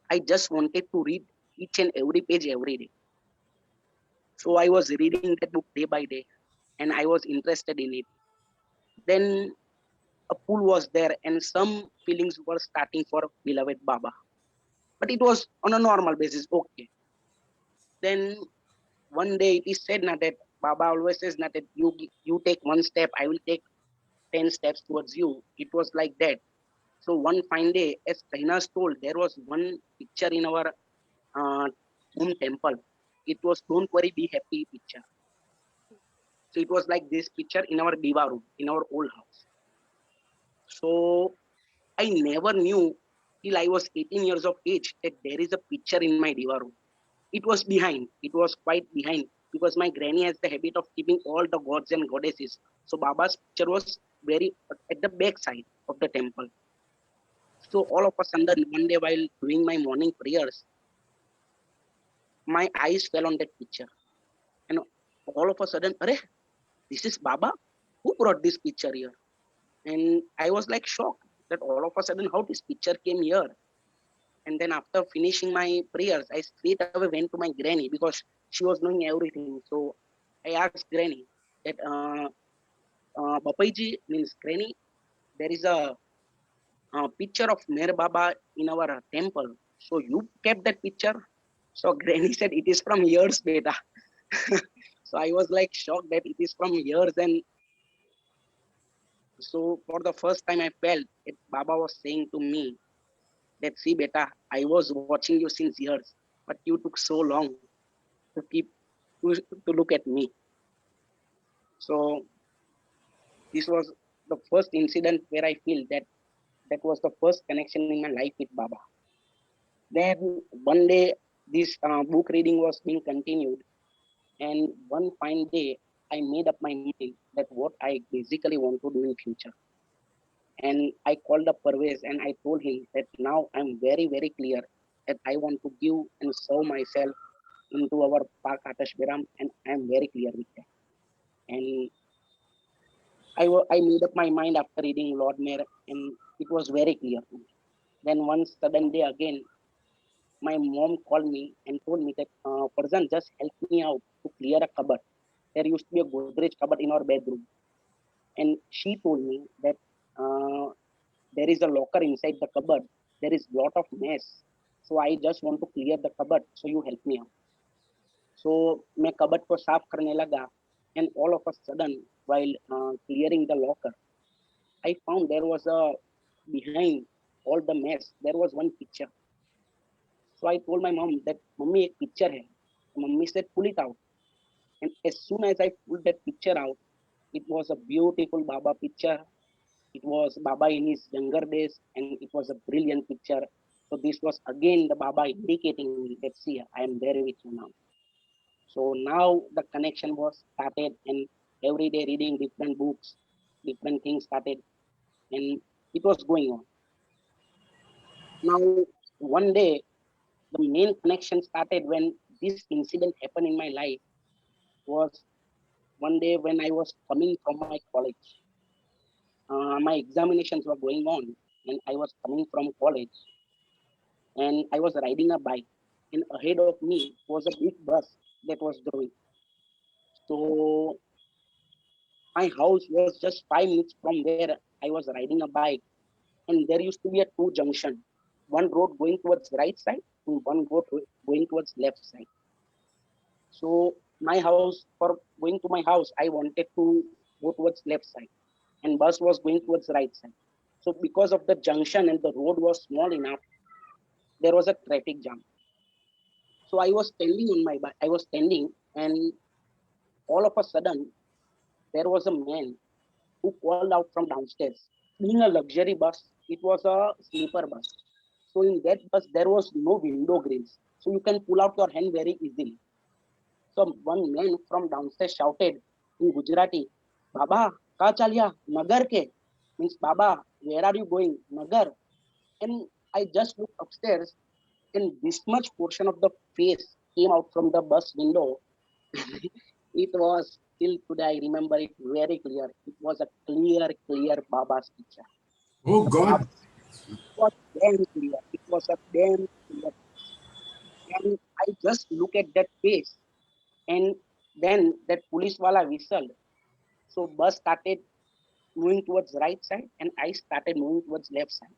I just wanted to read each and every page every day. So I was reading that book day by day and I was interested in it. Then a pull was there and some feelings were starting for beloved Baba. But it was on a normal basis, okay. Then one day it is said now that Baba always says now that you take one step, I will take 10 steps towards you. It was like that. So one fine day, as Kainaz told, there was one picture in our home temple. It was "Don't worry, be happy" picture. So it was like this picture in our diva room, in our old house. So I never knew till I was 18 years of age that there is a picture in my diva room. It was behind. It was quite behind because my granny has the habit of keeping all the gods and goddesses. So Baba's picture was very at the back side of the temple. So all of a sudden, one day while doing my morning prayers, my eyes fell on that picture. And all of a sudden, Arey, this is Baba? Who brought this picture here? And I was like shocked that all of a sudden how this picture came here. And then after finishing my prayers, I straight away went to my granny because she was knowing everything. So I asked granny that, Bapaiji means granny, there is a picture of Mer Baba in our temple. So you kept that picture? So granny said, it is from years, beta. So I was like shocked that it is from years. And so for the first time I felt it, Baba was saying to me that, see beta, I was watching you since years, but you took so long to keep to look at me. So this was the first incident where I feel that that was the first connection in my life with Baba. Then one day this book reading was being continued, and one fine day I made up my mind that what I basically want to do in future. And I called up Parvez and I told him that now I'm very, very clear that I want to give and serve myself into our Park Atash Biram, and I'm very clear with that. And I made up my mind after reading Lord Mayor, and it was very clear to me. Then one sudden day again, my mom called me and told me that, Farzan, just help me out to clear a cupboard. There used to be a Godrej cupboard in our bedroom. And she told me that there is a locker inside the cupboard. There is lot of mess. So I just want to clear the cupboard. So you help me out. So मैं कबट को साफ करने लगा, and all of a sudden while clearing the locker, I found there was a behind all the mess there was one picture. So I told my mom that mummy एक picture है. Mummy said pull it out, and as soon as I pulled that picture out, it was a beautiful Baba picture. It was Baba in his younger days, and it was a brilliant picture. So this was again the Baba indicating me that, see, I am there with you now. So now the connection was started, and every day reading different books, different things started, and it was going on. Now, one day, the main connection started when this incident happened in my life was one day when I was coming from my college. My examinations were going on, and I was coming from college, and I was riding a bike, and ahead of me was a big bus that was going. So my house was just 5 minutes from where I was riding a bike, and there used to be a two junction, one road going towards right side and one road going towards left side. So my house, for going to my house, I wanted to go towards left side, and bus was going towards right side. So because of the junction and the road was small enough, there was a traffic jam. So I was standing on my bike. I was standing, and all of a sudden there was a man who called out from downstairs. Being a luxury bus, it was a sleeper bus. So in that bus there was no window grills, so you can pull out your hand very easily. So one man from downstairs shouted in Gujarati, "Baba, ka chalya? Nagar ke?" Means, Baba, where are you going? Nagar. And I just looked upstairs, and this much portion of the face came out from the bus window. It was till today, I remember it very clear. It was a clear Baba's picture. Oh The God. Baba was damn clear. It was a damn clear. And I just look at that face, and then that police wala whistled. So bus started moving towards right side, and I started moving towards left side.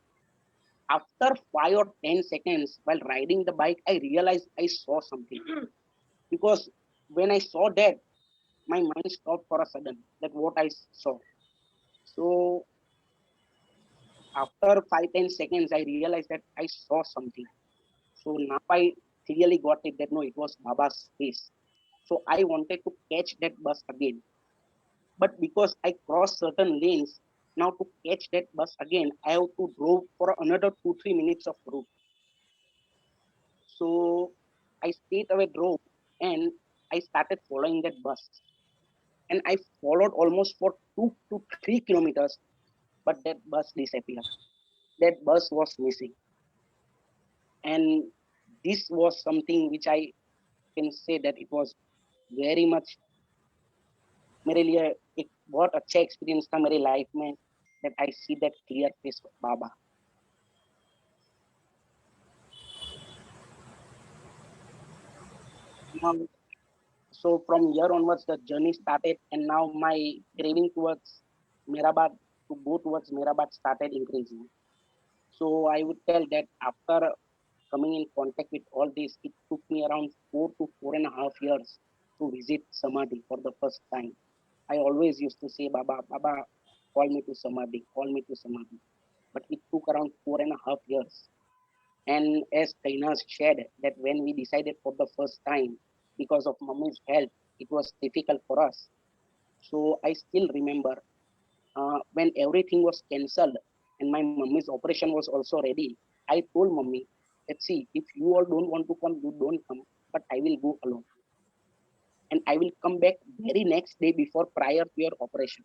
After 5 or 10 seconds while riding the bike, I realized I saw something. Because when I saw that, my mind stopped for a sudden. That what I saw. So after 5-10 seconds, I realized that I saw something. So now I clearly got it that no, it was Baba's face. So I wanted to catch that bus again. But because I crossed certain lanes, now to catch that bus again, I have to drove for another 2-3 minutes of route. So I straight away drove, and I started following that bus. And I followed almost for 2 to 3 kilometers, but that bus disappeared. That bus was missing. And this was something which I can say that it was very much मेरे लिए एक बहुत अच्छा experience था मेरी life में that I see that clear face of Baba. Now, so from here onwards, the journey started, and now my craving towards Mehrabad, to go towards Mehrabad, started increasing. So I would tell that after coming in contact with all this, it took me around 4 to 4.5 years to visit Samadhi for the first time. I always used to say, Baba, Baba, call me to Samadhi, call me to Samadhi. But it took around 4.5 years. And as Kainaz shared, that when we decided for the first time, because of Mummy's health, it was difficult for us. So I still remember when everything was cancelled and my mummy's operation was also ready. I told Mummy, let's see, if you all don't want to come, you don't come, but I will go alone. And I will come back very next day before prior to your operation.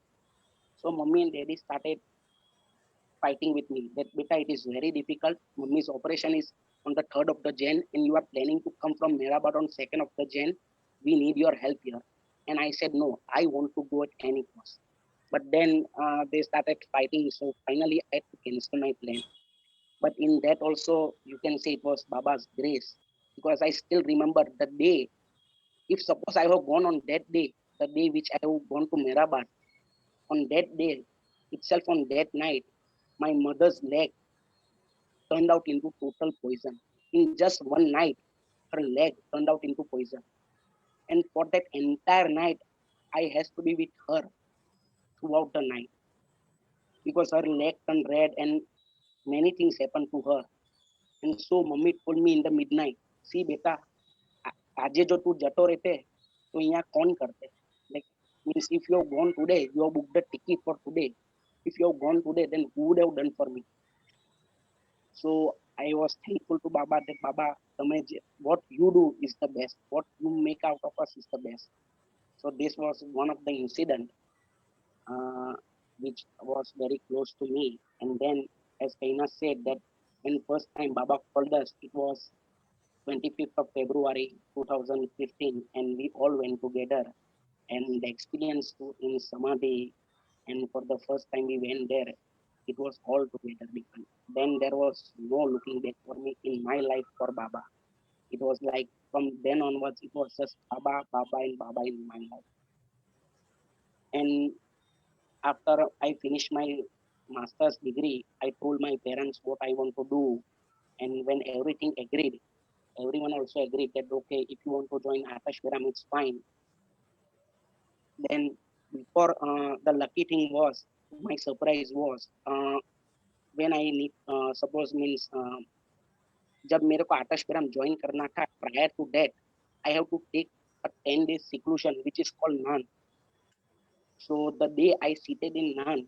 So Mummy and Daddy started fighting with me that beta, it is very difficult. Mummy's operation is on the 3rd of the Jan, and you are planning to come from Mehrabad on 2nd of the Jan. We need your help here. And I said, no, I want to go at any cost. But then they started fighting. So finally, I had to cancel my plan. But in that also, you can say it was Baba's grace. Because I still remember the day. If suppose I have gone on that day, the day which I have gone to Mehrabad, on that day itself, on that night, my mother's leg turned out into total poison. In just one night, her leg turned out into poison. And for that entire night, I has to be with her throughout the night because her leg turned red and many things happened to her. And so mummy told me in the midnight, see beta, આજે જો તું જતો રહેતે તો અહીંયા કોણ કરતે? Like, means if you have gone today, you have booked the ticket for today. If you have gone today, then who would have done for me? So I was thankful to Baba that Baba, what you do is the best. What you make out of us is the best. So this was one of the incident uh, which was very close to me. And then, as Kaina said, that when first time Baba called us, it was 25th of February 2015, and we all went together. And the experience in Samadhi, and for the first time we went there, it was all together different. Then there was no looking back for me in my life for Baba. It was like from then onwards, it was just Baba, Baba, and Baba in my life. And after I finished my master's degree, I told my parents what I want to do. And when everything agreed, everyone also agreed that okay, if you want to join Akash Viram, it's fine. Then before the lucky thing was, my surprise was when I need suppose means जब मेरे को आकाश विराम join करना था, prior to that I have to take a 10 days seclusion which is called Nan. So the day I seated in Nan,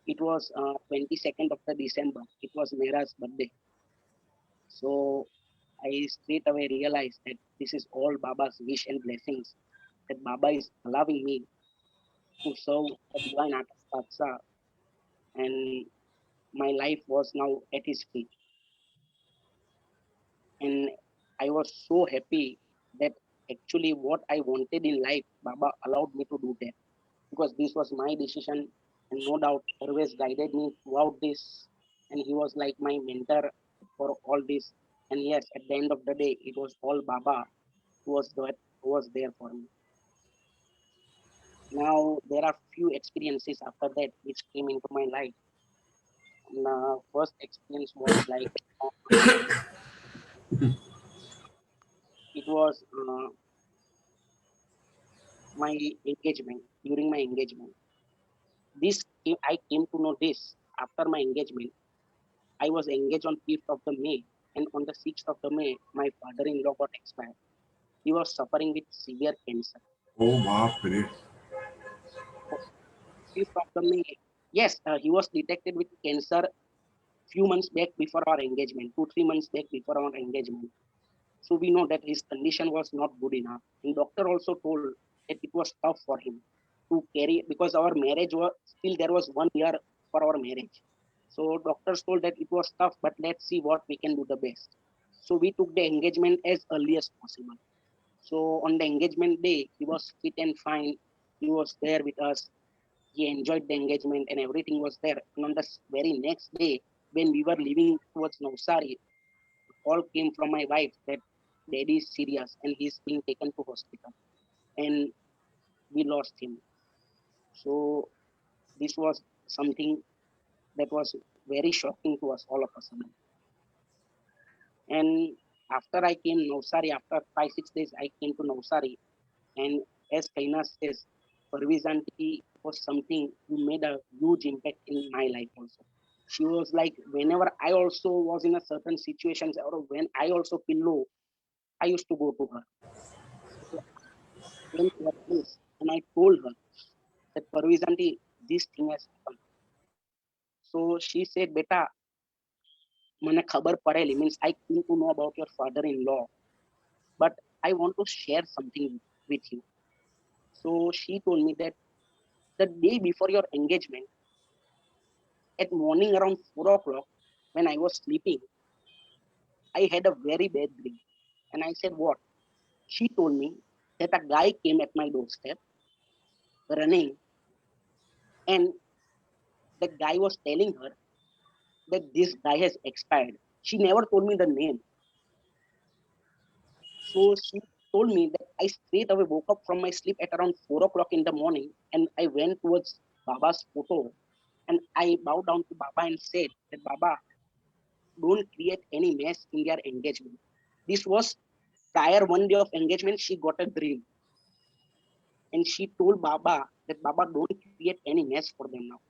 it was 22nd of the December. It was Mera's birthday. So I straight away realized that this is all Baba's wish and blessings. That Baba is allowing me to serve the divine Akash, and my life was now at his feet. And I was so happy that actually what I wanted in life, Baba allowed me to do that, because this was my decision, and no doubt always guided me throughout this, and he was like my mentor for all this. And yes, at the end of the day, it was all Baba who was there for me. Now there are few experiences after that which came into my life. The first experience was like it was my engagement. During my engagement, I came to know this after my engagement. I was engaged on 5th of the May, and on the 6th of the May, my father-in-law got expired. He was suffering with severe cancer. Oh, baap re. 5th of the May, yes, he was detected with cancer few months back before our engagement, 2-3 months back before our engagement. So we know that his condition was not good enough. And doctor also told that it was tough for him to carry, because our marriage was still, there was 1 year for our marriage. So doctors told that it was tough, but let's see what we can do the best. So we took the engagement as early as possible. So on the engagement day, he was fit and fine. He was there with us. He enjoyed the engagement and everything was there. And on the very next day, when we were leaving towards Navsari, call came from my wife that daddy is serious and he's being taken to hospital. And we lost him. So this was something that was very shocking to us, all of a sudden. And after I came Navsari, after 5-6 days, I came to Navsari. And as Kainaz says, Parviz auntie was something who made a huge impact in my life also. She was like, whenever I also was in a certain situations, or when I also feel low, I used to go to her. So I went to her place and I told her that Parviz auntie, this thing has happened. So she said, Beta, મને ખબર પડેલી, means I came to know about your father-in-law, but I want to share something with you. So she told me that the day before your engagement, at morning around 4 o'clock, when I was sleeping, I had a very bad dream. And I said, what? She told me that a guy came at my doorstep running, and the guy was telling her that this guy has expired. She never told me the name. So she told me that I straight away woke up from my sleep at around 4 o'clock in the morning, and I went towards Baba's photo and I bowed down to Baba and said that Baba, don't create any mess in their engagement. This was prior 1 day of engagement. She got a dream and she told Baba that Baba, don't create any mess for them now.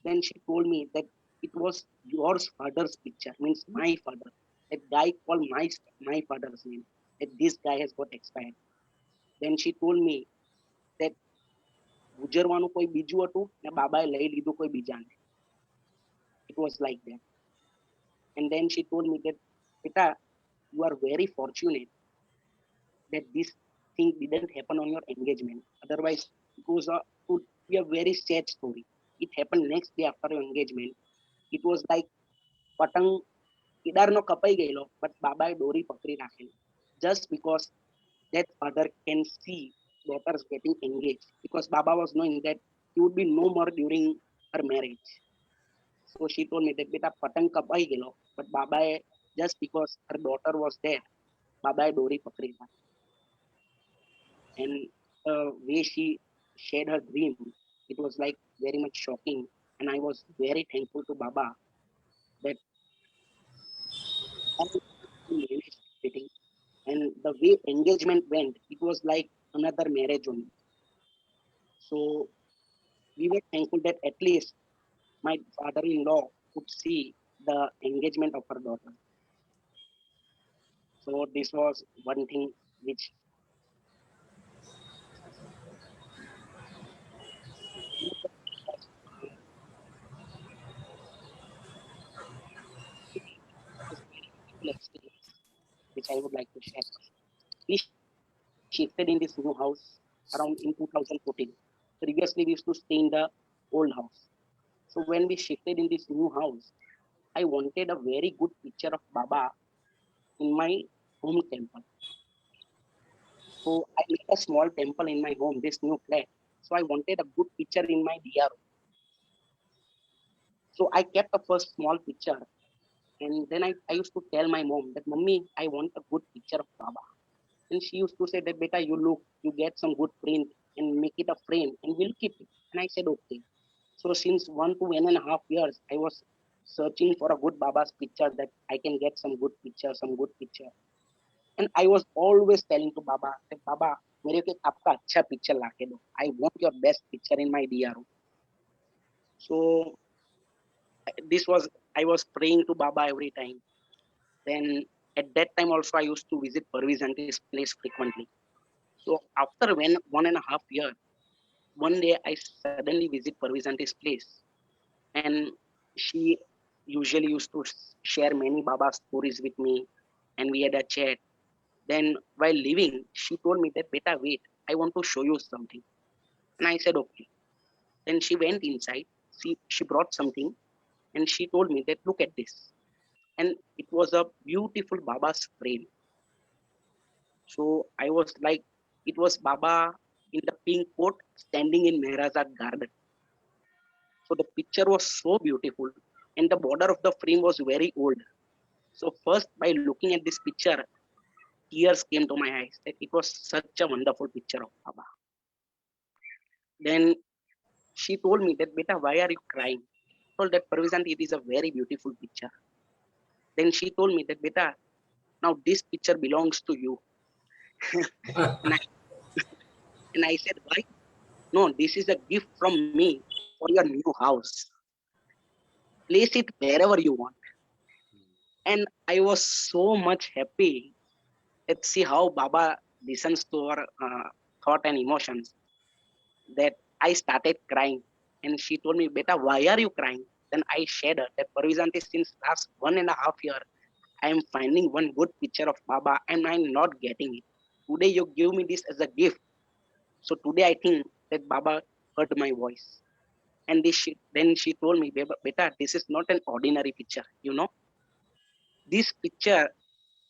Then she told me that it was your father's picture, means my father. That guy called my father's name, that this guy has got expired. Then she told me that ગુજરવાનું કોઈ બીજું હતું ને બાબાએ લઈ લીધું કોઈ બીજાને. It was like that. And then she told me that, Beta, you are very fortunate that this thing didn't happen on your engagement. Otherwise, it would be a very sad story. It happened next day after your engagement. It was like patang કેદારનો કપાઈ ગયેલો, but બાબાએ દોરી પકડી રાખેલી. Just because that father can see daughters getting engaged, because Baba was knowing that he would be no more during her marriage. So she told me that beta patang kapai gelo, but Babae, just because her daughter was there, Babae dori pakri tha. And the way she shared her dream, it was like very much shocking. And I was very thankful to Baba that I managed everything. And the way engagement went, it was like another marriage only. So we were thankful that at least my father-in-law could see the engagement of her daughter. So this was one thing which experience which I would like to share. We shifted in this new house around in 2014. Previously, we used to stay in the old house. So when we shifted in this new house, I wanted a very good picture of Baba in my home temple. So I made a small temple in my home, this new flat. So I wanted a good picture in my DR. So I kept a first small picture, and then I used to tell my mom that, Mummy, I want a good picture of Baba. And she used to say that, beta, you look, you get some good print and make it a frame and we'll keep it. And I said, okay. So since 1 to 1.5 years, I was searching for a good Baba's picture that I can get some good picture, some good picture. And I was always telling to Baba that, Baba, मेरे को एक आपका अच्छा picture लाके दो. I want your best picture in my DRO. So this was, I was praying to Baba every time. Then at that time also I used to visit Parviz Auntie's place frequently. So after 1.5 years, one day I suddenly visit Parviz Auntie's place, and she usually used to share many Baba stories with me, and we had a chat. Then while leaving, she told me that, beta, wait, I want to show you something. And I said, okay. Then she went inside, she brought something, and she told me that, look at this. And it was a beautiful Baba's frame. So I was like, it was Baba in the pink coat standing in Mehrazad garden. So the picture was so beautiful, and the border of the frame was very old. So first, by looking at this picture, tears came to my eyes that it was such a wonderful picture of Baba. Then she told me that, beta, why are you crying? I told that, Parvizant, it is a very beautiful picture. Then she told me that, beta, now this picture belongs to you. and, I, and I said, why? No, this is a gift from me for your new house. Place it wherever you want. And I was so much happy. Let's see how Baba listens to our thought and emotions, that I started crying. And she told me, beta, why are you crying? Then I shared her that, Parvizanti, since last 1.5 years, I am finding one good picture of Baba and I'm not getting it. Today you give me this as a gift. So today I think that Baba heard my voice. And then she told me, beta, this is not an ordinary picture. You know, this picture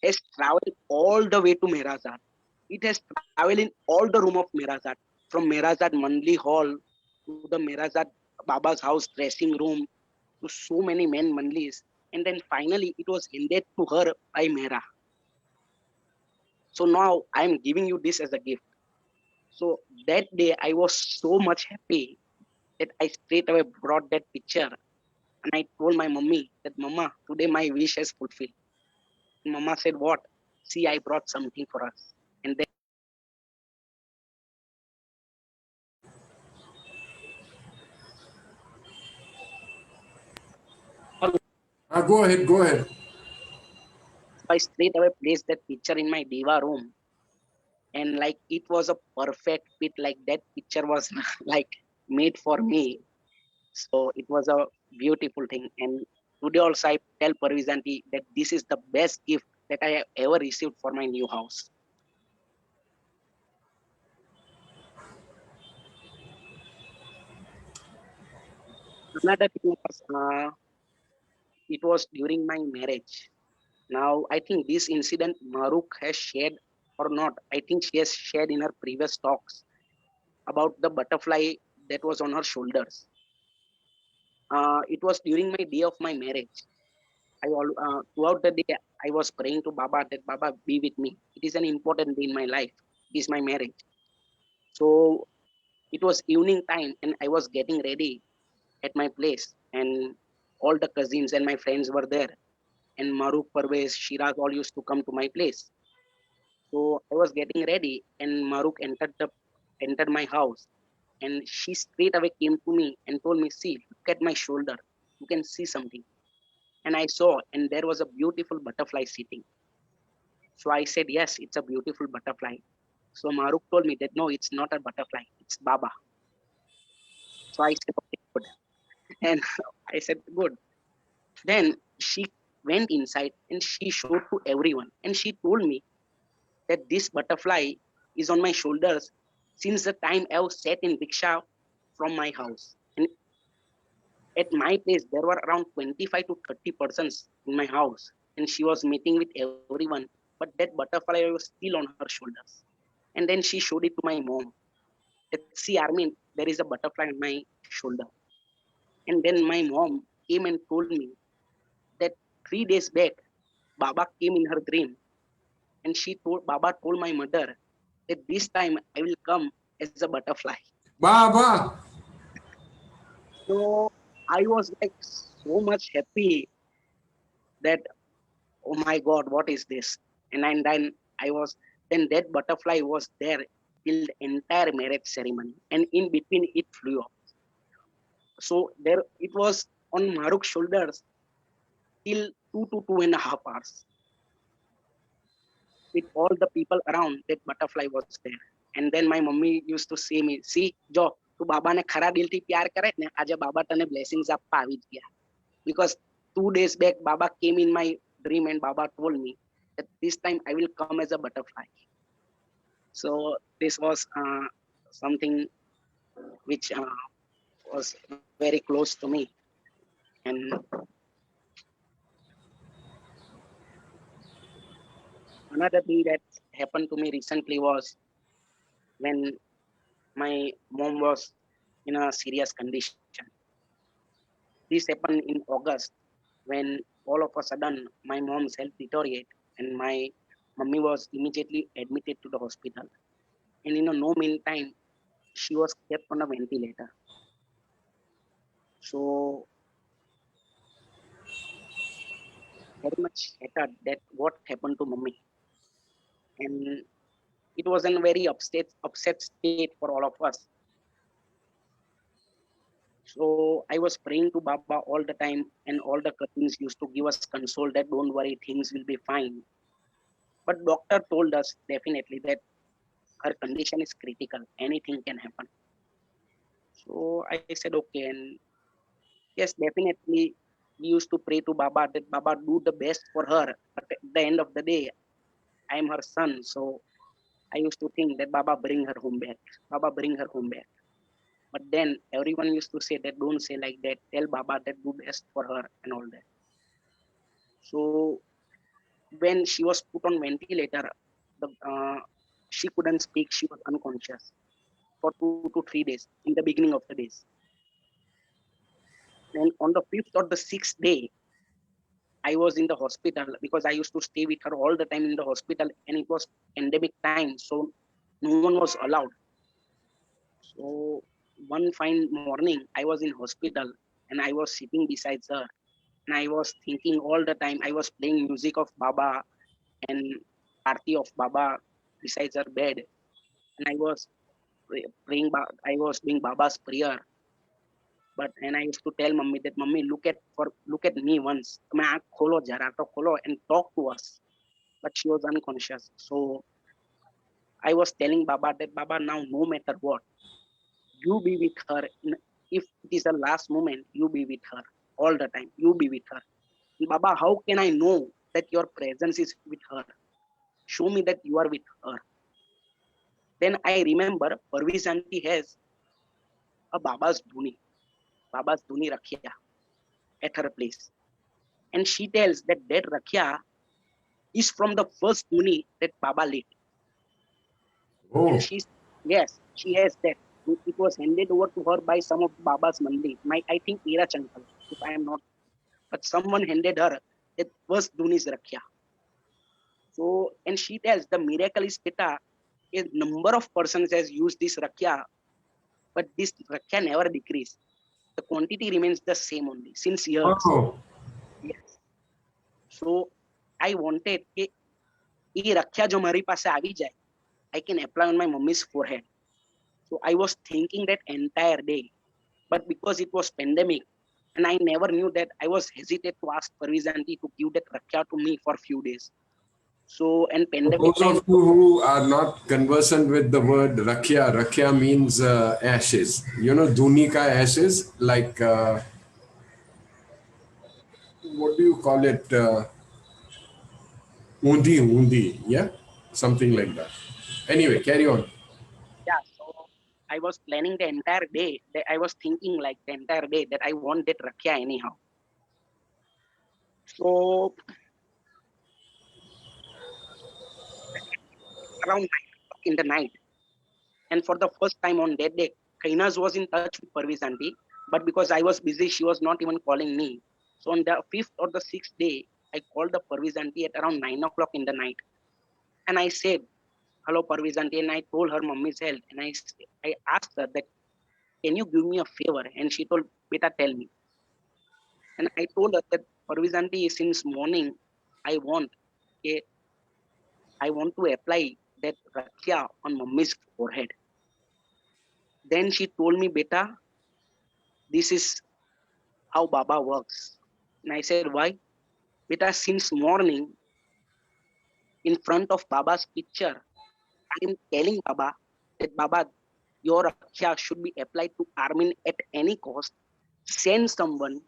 has traveled all the way to Mehrazad. It has traveled in all the room of Mehrazad, from Mehrazad Mandli Hall to the Mehrazad Baba's house dressing room to so many men Mandlis. And then finally it was handed to her by Mehra. So now I am giving you this as a gift. So that day I was so much happy that I straight away brought that picture and I told my mummy that, Mama, today my wish has fulfilled. And Mama said, what? See, I brought something for us. And then Go ahead, go ahead. I straight away placed that picture in my diva room. And like it was a perfect fit, like that picture was like made for me. So it was a beautiful thing. And today also I tell Parvizanti that this is the best gift that I have ever received for my new house. Another thing was, it was during my marriage. Now, I think this incident Maruk has shared or not, I think she has shared in her previous talks about the butterfly that was on her shoulders. It was during my day of my marriage. Throughout the day, I was praying to Baba that Baba be with me. It is an important day in my life. It is my marriage. So it was evening time and I was getting ready at my place and all the cousins and my friends were there. And Maruk, Parvez, Shiraz all used to come to my place. So I was getting ready and Maruk entered my house and she straight away came to me and told me, see, look at my shoulder. You can see something. And I saw and there was a beautiful butterfly sitting. So I said, yes, it's a beautiful butterfly. So Maruk told me that no, it's not a butterfly, it's Baba. So I said, okay, good. And I said, good. Then she went inside and she showed to everyone. And she told me that this butterfly is on my shoulders since the time I was sat in rickshaw from my house. And at my place, there were around 25 to 30 persons in my house. And she was meeting with everyone. But that butterfly was still on her shoulders. And then she showed it to my mom. That, see, Armin, there is a butterfly on my shoulder. And then my mom came and told me that 3 days back, Baba came in her dream and Baba told my mother that this time I will come as a butterfly. Baba! So I was like so much happy that, oh my God, what is this? And then then that butterfly was there till the entire marriage ceremony. And in between it flew off. So there it was on Maruk's shoulders till 2 to 2.5 hours. With all the people around, that butterfly was there. And then my mummy used to say me, see, Jo, તું બાબાને ખરા દિલથી પ્યાર કરે ને આજે બાબા તને blessings આપવા આવી જ ગયા. Because 2 days back, Baba came in my dream and Baba told me that this time I will come as a butterfly. So this was something which was very close to me. And another thing that happened to me recently was when my mom was in a serious condition. This happened in August when all of a sudden my mom's health deteriorated and my mummy was immediately admitted to the hospital. And in no meantime, she was kept on a ventilator. So very much shattered that what happened to mummy. And it was a very upset state for all of us. So I was praying to Baba all the time, and all the cousins used to give us console that don't worry, things will be fine. But doctor told us definitely that her condition is critical, anything can happen. So I said okay, and yes, definitely we used to pray to Baba that Baba do the best for her. But at the end of the day, I am her son, so I used to think that Baba bring her home back. Baba bring her home back. But then everyone used to say that don't say like that. Tell Baba that do best for her and all that. So when she was put on ventilator, she couldn't speak. She was unconscious for 2 to 3 days in the beginning of the days. And on the 5th or the 6th day, I was in the hospital because I used to stay with her all the time in the hospital, and it was pandemic time, so no one was allowed. So one fine morning, I was in hospital and I was sitting beside her, and I was thinking all the time. I was playing music of Baba and Aarti of Baba beside her bed, and I was praying. I was doing Baba's prayer. But and I used to tell mummy that mummy look at me once. Kholo jara to kholo and talk to us. But she was unconscious. So I was telling Baba that Baba, now no matter what, you be with her. If it is the last moment, you be with her all the time. You be with her. Baba, how can I know that your presence is with her? Show me that you are with her. Then I remember Parviz auntie has a Baba's Dhuni Rakhya at her place. And she tells that Rakhya is from the first Duni that Baba lit. Oh, And yes, she has that. It was handed over to her by some of Baba's Mandi. I think Irach uncle, if I am not, but someone handed her that first Duni's Rakhya. So, and she tells the miracle is beta, a number of persons has used this Rakhya, but this Rakhya never decreased. The quantity remains the same only since years. oh. Yes. So, I wanted કે એ રખ્યા જો મારી પાસે આવી જાય, I can apply on my mommy's forehead. So I was thinking that entire day, but because it was pandemic, and I never knew that, I was hesitant to ask Parviz aunty to give that rakhya to me for few days. So, and For pandemic those time. of you who are not conversant with the word rakhya, rakhya means ashes. You know, duni ka ashes, like what do you call it? Undi, yeah, something like that. Anyway, carry on. Yeah, so I was planning the entire day, that I was thinking like the entire day that I want that rakhya anyhow. So around 9 o'clock in the night, and for the first time on that day, Kainaz was in touch with Parviz aunty, but because I was busy, she was not even calling me. So on the 5th or the 6th day, I called the Parviz aunty at around 9 o'clock in the night. And I said, hello Parviz aunty, and I told her mummy's health. And I asked her that, can you give me a favor? And she told, beta, tell me. And I told her that, Parviz aunty, since morning, I want, okay, I want to apply that rakhya on mummy's forehead. Then she told me, beta, this is how Baba works. And I said, why? Beta, since morning, in front of Baba's picture, I am telling Baba that, Baba, your rakhya should be applied to Armin at any cost. Send someone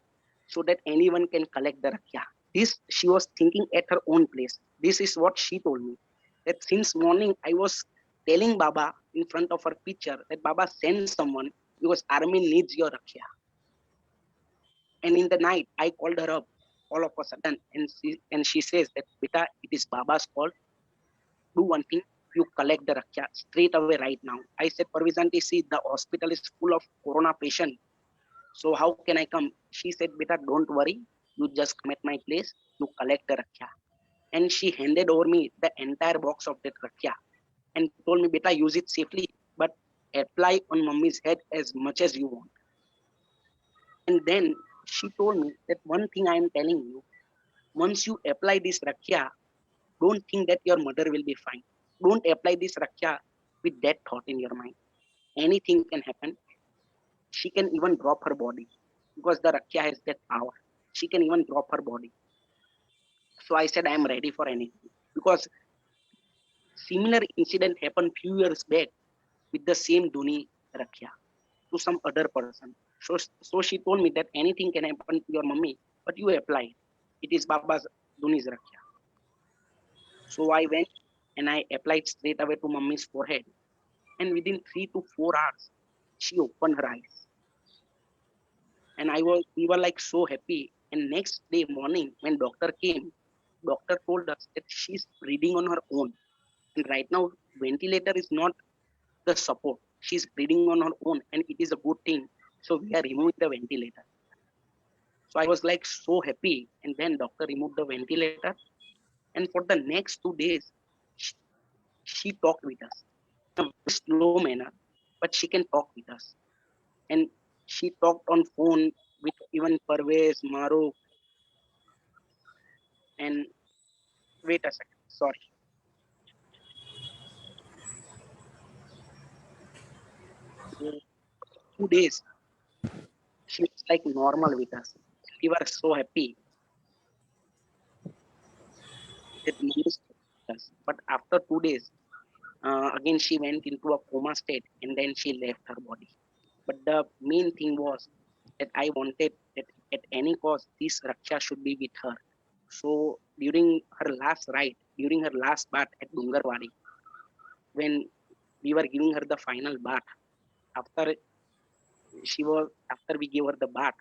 so that anyone can collect the rakhya. This she was thinking at her own place. This is what she told me. That since morning I was telling Baba in front of her picture that, Baba, send someone because Armin needs your rakhya. And in the night I called her up all of a sudden, and she says that, beta, it is Baba's call. Do one thing, you collect the rakhya straight away right now. I said, Parviz aunty, see, the hospital is full of corona patient. So how can I come? She said, beta, don't worry. You just come at my place, you collect the rakhya. And she handed over me the entire box of that rakhya and told me, beta, use it safely, but apply on mummy's head as much as you want. And then she told me that one thing I am telling you, once you apply this rakhya, don't think that your mother will be fine. Don't apply this rakhya with that thought in your mind. Anything can happen. She can even drop her body because the rakhya has that power. She can even drop her body. So I said, I am ready for anything, because similar incident happened few years back with the same Duni rakhya to some other person. So she told me that anything can happen to your mummy, but you apply it. It is Baba's Duni's rakhya. So I went and I applied straight away to mummy's forehead. And within 3 to 4 hours, she opened her eyes. And we were like so happy. And next day morning, when doctor came, doctor told us that she's breathing on her own. And right now, ventilator is not the support. She's breathing on her own, and it is a good thing. So we are removing the ventilator. So I was like so happy. And then doctor removed the ventilator. And for the next 2 days, she talked with us in a very slow manner, but she can talk with us. And she talked on phone with even Parvez, Maru, and wait a second, sorry. 2 days, she was like normal with us. We were so happy that news with us. But after 2 days, again she went into a coma state, and then she left her body. But the main thing was that I wanted that at any cost this Raksha should be with her. So during her last ride, during her last bath at Dungarwadi, when we were giving her the final bath, after we gave her the bath,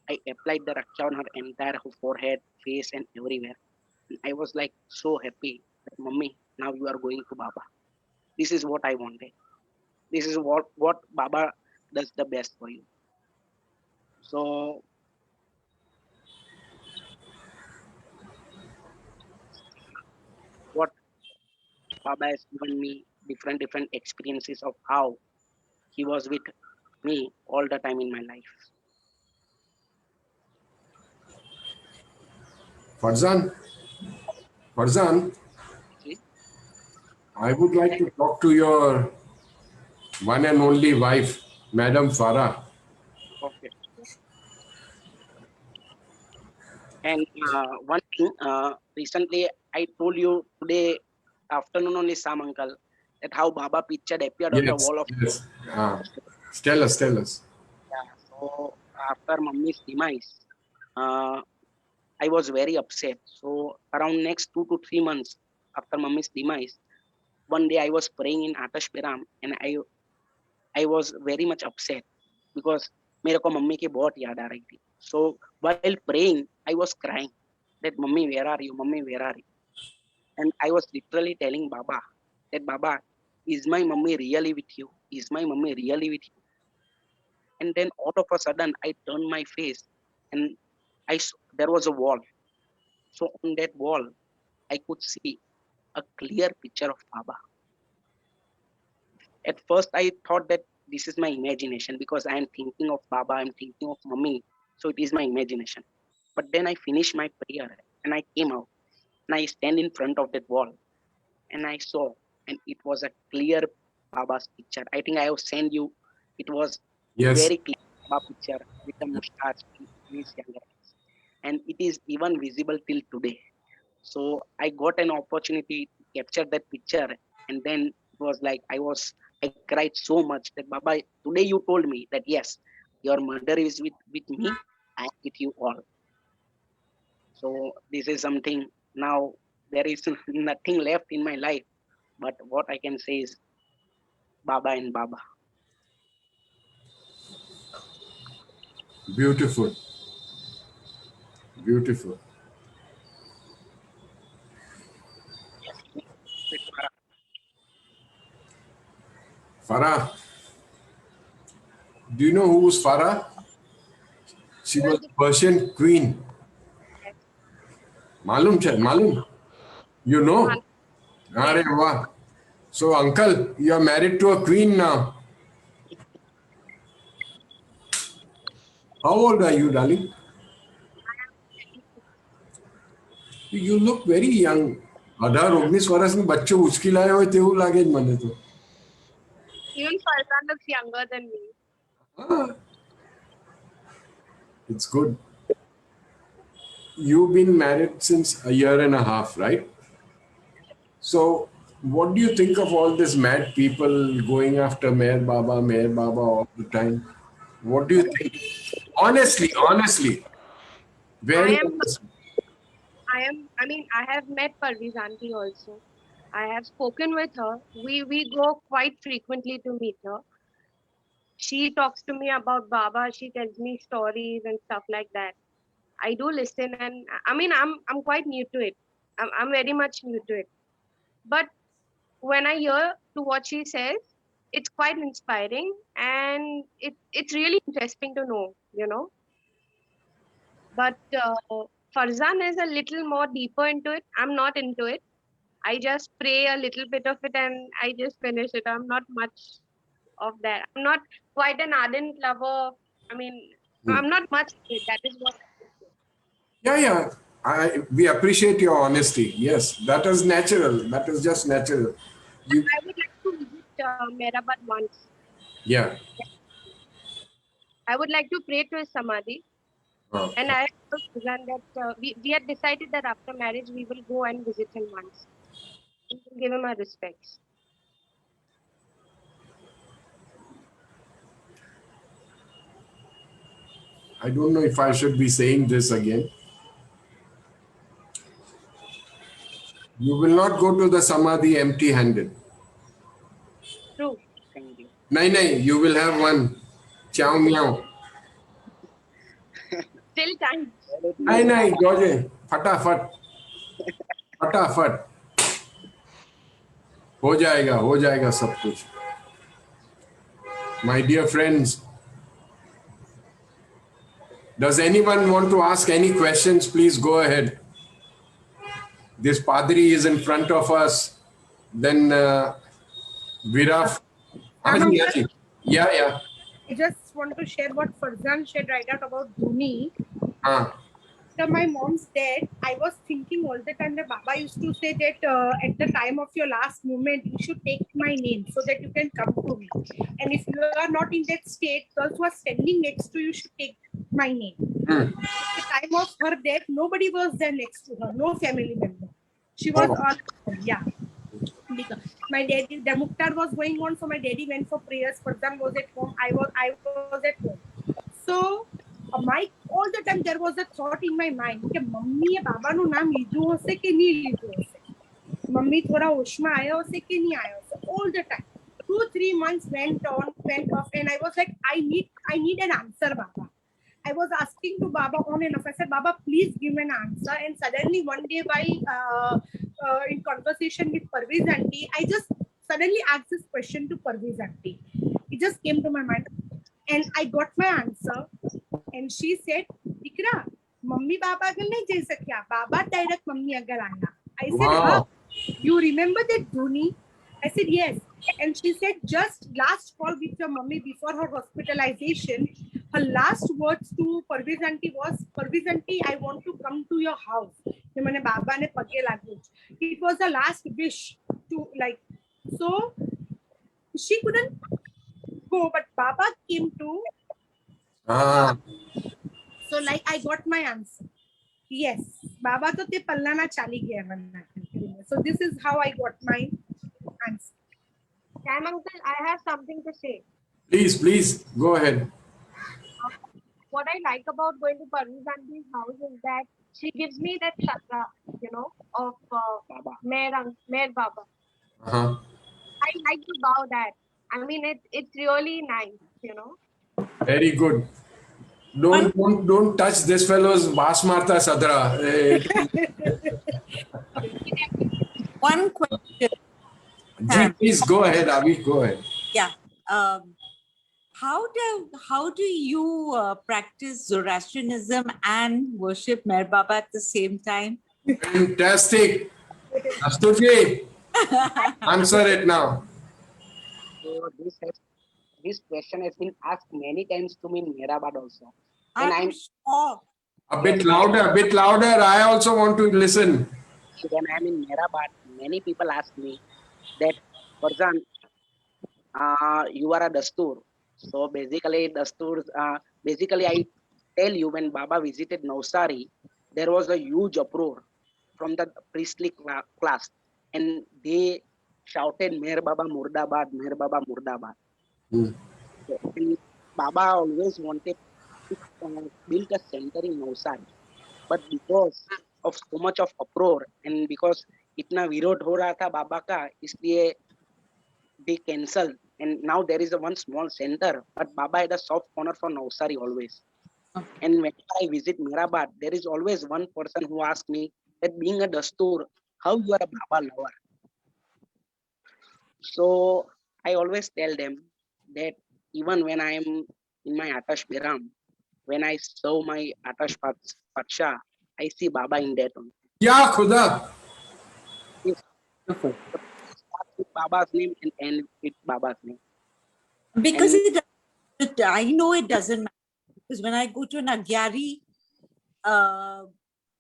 I applied the Raksha on her entire forehead, face, and everywhere. I was like so happy that Mummy, now you are going to Baba. This is what I wanted. This is what Baba does the best for you. So what Baba has given me different experiences of how he was with me all the time in my life. Farzan, See? I would like to talk to your one and only wife, Madam Farah. Okay. And one thing, recently I told you today afternoon only, Sam uncle, that how Baba picture appeared on the Yes, wall of. yes. Tell us, tell us. Yeah. So after Mummy's demise, uh, I was very upset. So around next 2 to 3 months after Mummy's demise, one day I was praying in Atash Piram and I was very much upset because मेरे को mummy की बहुत याद आ रही थी. So while praying, I was crying that Mummy, where are you? Mummy, where are you? And I was literally telling Baba that Baba, is my mummy really with you? Is my mummy really with you? And then all of a sudden, I turned my face and there was a wall. So on that wall, I could see a clear picture of Baba. At first, I thought that this is my imagination because I am thinking of Baba, I'm thinking of Mummy. So it is my imagination. But then I finished my prayer and I came out and I stand in front of that wall and I saw, and it was a clear Baba's picture. I think I have sent you. It was Yes. very clear Baba picture with the mustache in his younger days, and it is even visible till today. So I got an opportunity to capture that picture, and then it was like I cried so much that Baba, today you told me that yes, your mother is with me and with you all. So this is something now there is nothing left in my life, but what I can say is Baba and Baba. Beautiful. Beautiful. Farah, do you know who was Farah? She was Persian queen. Malum chai, malum. You know? Arey wah. So uncle, you are married to a queen now. How old are you, darling? You look very young. 18-19 વર્ષની બચ્ચો ઉચકીલાયો હોય તેવું લાગે જ મને તો. Even Farzan looks younger than me. Ah, it's good. You've been married since a year and a half, right? So, what do you think of all this mad people going after Mayor Baba all the time? What do you think? Honestly, very I am, honestly. I mean, I have met Parviz auntie also. I have spoken with her. We go quite frequently to meet her. She talks to me about Baba. She tells me stories and stuff like that. I do listen, and I mean, I'm quite new to it. I'm very much new to it. But when I hear to what she says, it's quite inspiring, and it's really interesting to know, you know. But Farzan is a little more deeper into it. I'm not into it. I just pray a little bit of it and I just finish it. I'm not much of that. I'm not quite an ardent lover. I mean, I'm not much into it. That is what. Yeah. We appreciate your honesty. Yes, that is natural. That is just natural. You, I would like to visit Merabat once. yeah. I would like to pray to his samadhi. Oh, And I have told Farzan that we had decided that after marriage we will go and visit him once. We will give him our respects. I don't know if I should be saying this again. You will not go to the Samadhi empty-handed. True. Thank you. Nahi, you will have one. Chow meow. Still time. Nahi, George. Fatafat. फटाफट हो जाएगा सब कुछ. My dear friends, does anyone want to ask any questions? Please go ahead. This Padri is in front of us. Then Viraf. Haji, Haji. Yeah. I just want to share what Farzan shared right out about Dhoni. Ah. After my mom's death, I was thinking all the time that Baba used to say that at the time of your last moment, you should take my name so that you can come to me. And if you are not in that state, those who are standing next to you should take my name. At the time of her death, nobody was there next to her, no family member. She was all alone, yeah. Because my daddy, the Mukhtar was going on, so my daddy went for prayers. Farzan was at home. I was at home. So all the time there was a thought in my mind કે mummy એ બાબાનું નામ લીધું હશે કે નહીં લીધું હશે, mummy થોડા હોશમાં આવ્યા હશે કે નહીં આવ્યા હશે. All the time 2-3 months went off, and I was like, I need an answer, Baba. I was asking to Baba on and off. I said, Baba, please give me an answer. And suddenly one day, while in conversation with Parvez auntie, I just suddenly asked this question to Parvez auntie. It just came to my mind, and I got my answer. And she said, Dikra, mummy baba agar nahi jai sakya, baba direct mummy agar aaya. I said, Wow. huh? You remember that Dhoni? I said, yes. And she said, just last call with your mummy before her hospitalization, her last words to Parvez auntie was, Parvez auntie, I want to come to your house. It was the last wish to, like, so she couldn't go, but Baba came to. So like I got my answer. Yes, Baba to te pallana chali gaya manna. So this is how I got my answer. Sam uncle, I have something to say. Please, go ahead. What I like about going to Parvez auntie's house is that she gives me that chakra, of Mayor Baba. I like to bow that. I mean, it's really nice, Very good. Don't touch this fellow's Bas Martha Sadra. One question. Please go ahead, Avi. Go ahead. Yeah. How do you practice Zoroastrianism and worship Meher Baba at the same time? Fantastic. Astuji, answer it now. So this question has been asked many times to me in Hyderabad also. And I'm sure. A bit louder. I also want to listen. When I'm in Hyderabad, many people ask me that, Farzan, you are a Dastur. So basically, Dasturs, basically I tell you, when Baba visited Navsari, there was a huge uproar from the priestly class, and they shouted, Meher Baba Murdabad, Meher Baba Murdabad. And Baba always wanted to build a center in Navsari. But because of so much of uproar and because itna virod ho raha tha Baba ka, isliye they cancelled. And now there is a one small center, but Baba had a soft corner for Navsari always. And whenever I visit Mirabad, there is always one person who asks me that, being a Dastur, how you are a Baba lover. So I always tell them that even when I am in my Atash Biram, when I serve my Atash Patsha, I see Baba in that one. Ya Khuda. With Baba's name and end with Baba's name. Because I know it doesn't matter. Because when I go to an Agyari,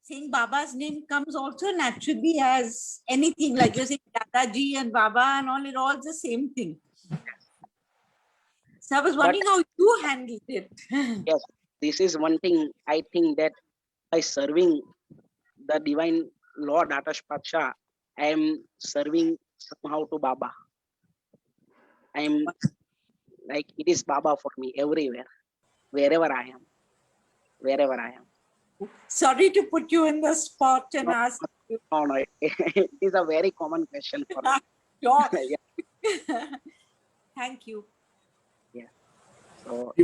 saying Baba's name comes also naturally as anything. Like you're saying Dadaji and Baba and all, it all the same thing. So I was wondering how you handled it. Yes, this is one thing I think, that by serving the Divine Lord Atash Patsha, I am serving somehow to Baba. I am like, it is Baba for me everywhere, wherever I am. Sorry to put you in the spot and ask you. No, it is a very common question for me. Sure. Yeah. Thank you. Yeah. So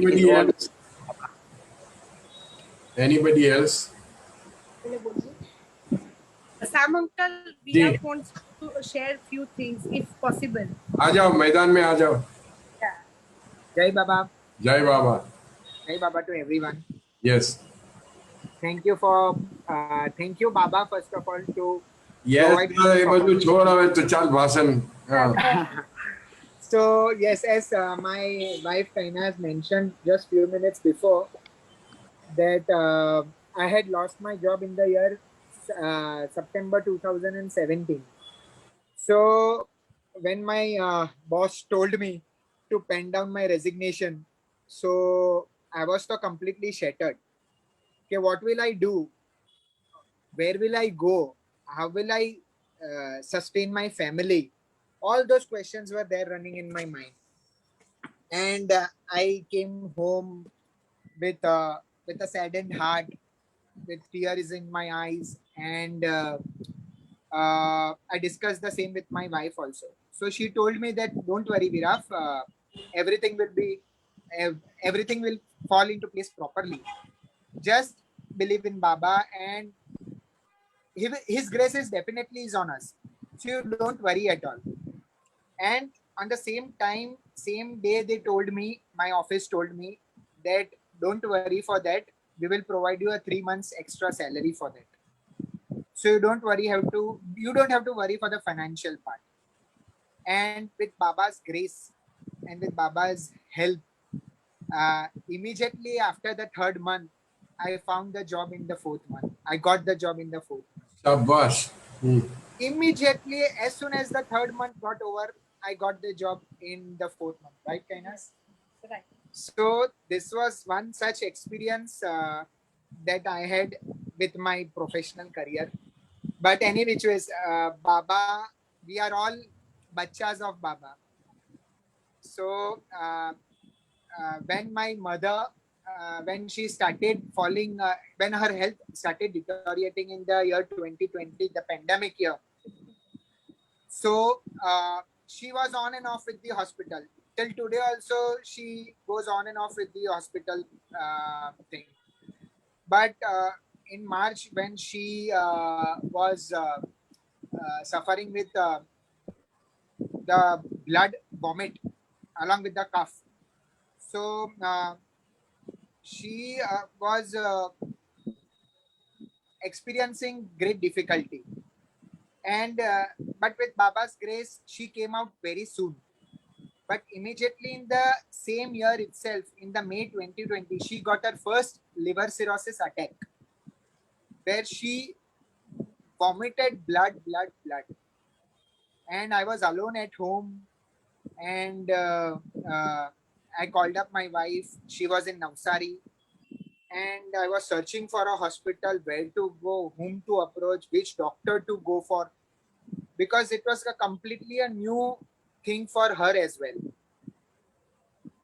Anybody else? Sam uncle, ji Virat wants to share few things if possible. आ जाओ मैदान में आ जाओ. Yeah. Jai Baba. जय बाबा. Jai Baba to everyone. Yes. Thank you for, thank you Baba first of all to Yes. provide me ये this बस छोड़ opportunity. अब तो चल भाषण. हाँ. So yes, as my wife Kainaz mentioned just few minutes before that I had lost my job in the year September 2017. So when my boss told me to pen down my resignation, so I was so completely shattered. Okay, what will I do? Where will I go? How will I sustain my family? All those questions were there running in my mind. And I came home with a saddened heart, with tears in my eyes, and I discussed the same with my wife also. So she told me that don't worry, Viraf, everything will be everything will fall into place properly. Just believe in Baba, and his grace is definitely is on us. So you don't worry at all. And on the same time, same day, they told me, my office told me that don't worry for that. We will provide you a 3 months extra salary for that. So you don't have to worry for the financial part. And with Baba's grace and with Baba's help, immediately after the 3rd month, I found the job in the 4th month. I got the job in the 4th month. शाबाश. Immediately, as soon as the 3rd month got over, I got the job in the 4th month. Right, Kainaz? Right. So this was one such experience that I had with my professional career. But any which ways, Baba, we are all bachas of Baba. So when my mother, when she started falling, when her health started deteriorating in the year 2020, the pandemic year. So she was on and off with the hospital. Till today also, she goes on and off with the hospital thing. But in March, when she was suffering with the blood vomit along with the cough, so she was experiencing great difficulty. And but with Baba's grace, she came out very soon. But immediately in the same year itself, in the May 2020, she got her first liver cirrhosis attack, where she vomited blood. And I was alone at home, and I called up my wife. She was in Navsari, and I was searching for a hospital, where to go, whom to approach, which doctor to go for, because it was a completely a new thing for her as well.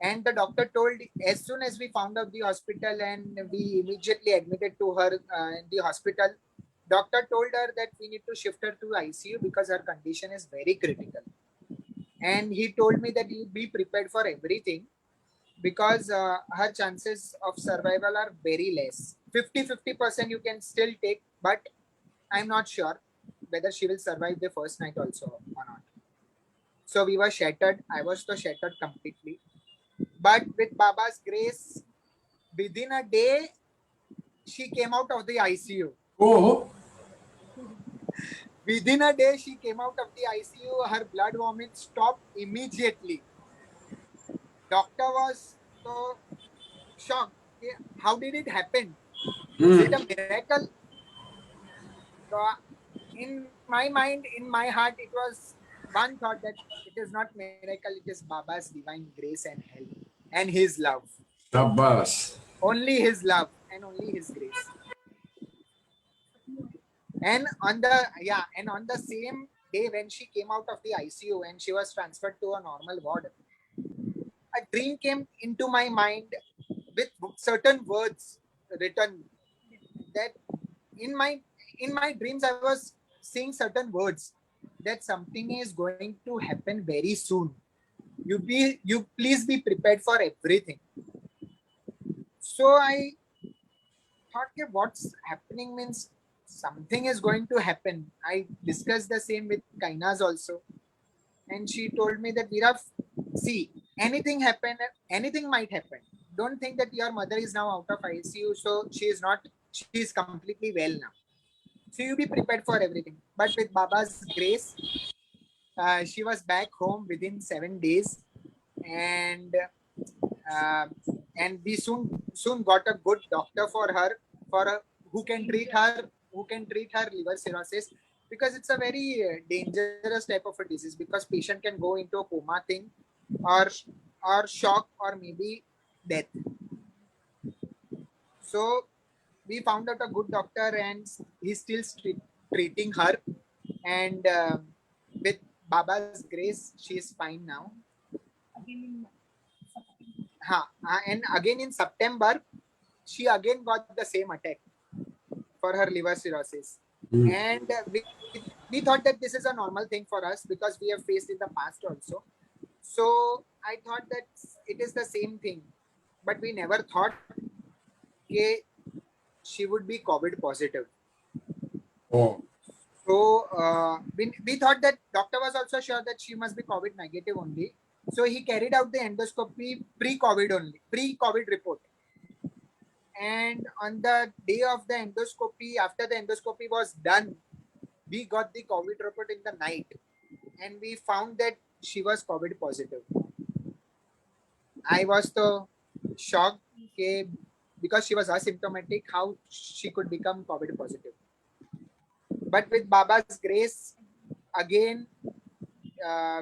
And the doctor told, as soon as we found out the hospital and we immediately admitted to her in the hospital, doctor told her that we need to shift her to ICU because her condition is very critical. And he told me that you be prepared for everything, because her chances of survival are very less. 50% you can still take, but I'm not sure whether she will survive the first night also or not. So we were shattered. I was so shattered completely. But with Baba's grace, within a day, she came out of the ICU. Oh. Within a day, she came out of the ICU. Her blood vomit stopped immediately. Doctor was so shocked. How did it happen? Is it a miracle? So in my mind, in my heart, it was one thought that it is not miracle, it is Baba's divine grace and help and his love. शाबाश. Only his love and only his grace. And on the same day when she came out of the ICU and she was transferred to a normal ward, a dream came into my mind with certain words written, that in my dreams I was seeing certain words that something is going to happen very soon. You please be prepared for everything. So I thought, okay, what's happening means something is going to happen. I discussed the same with Kainaz also. And she told me that, Veera, see, anything happen, anything might happen. Don't think that your mother is now out of ICU, so she is completely well now. So you be prepared for everything. But with Baba's grace, she was back home within 7 days, and we soon got a good doctor for her, who can treat her liver cirrhosis, because it's a very dangerous type of a disease, because patient can go into a coma thing, or shock, or maybe death. So we found out a good doctor, and he's still treating her, and with Baba's grace, she is fine now. And again in September, she again got the same attack for her liver cirrhosis. And we thought that this is a normal thing for us, because we have faced in the past also. So I thought that it is the same thing, but we never thought that she would be COVID positive. Oh. So we thought that doctor was also sure that she must be COVID negative only. So he carried out the endoscopy pre-COVID report. And on the day of the endoscopy, after the endoscopy was done, we got the COVID report in the night, and we found that she was COVID positive. I was so shocked because she was asymptomatic, how she could become COVID positive. But with Baba's grace, again,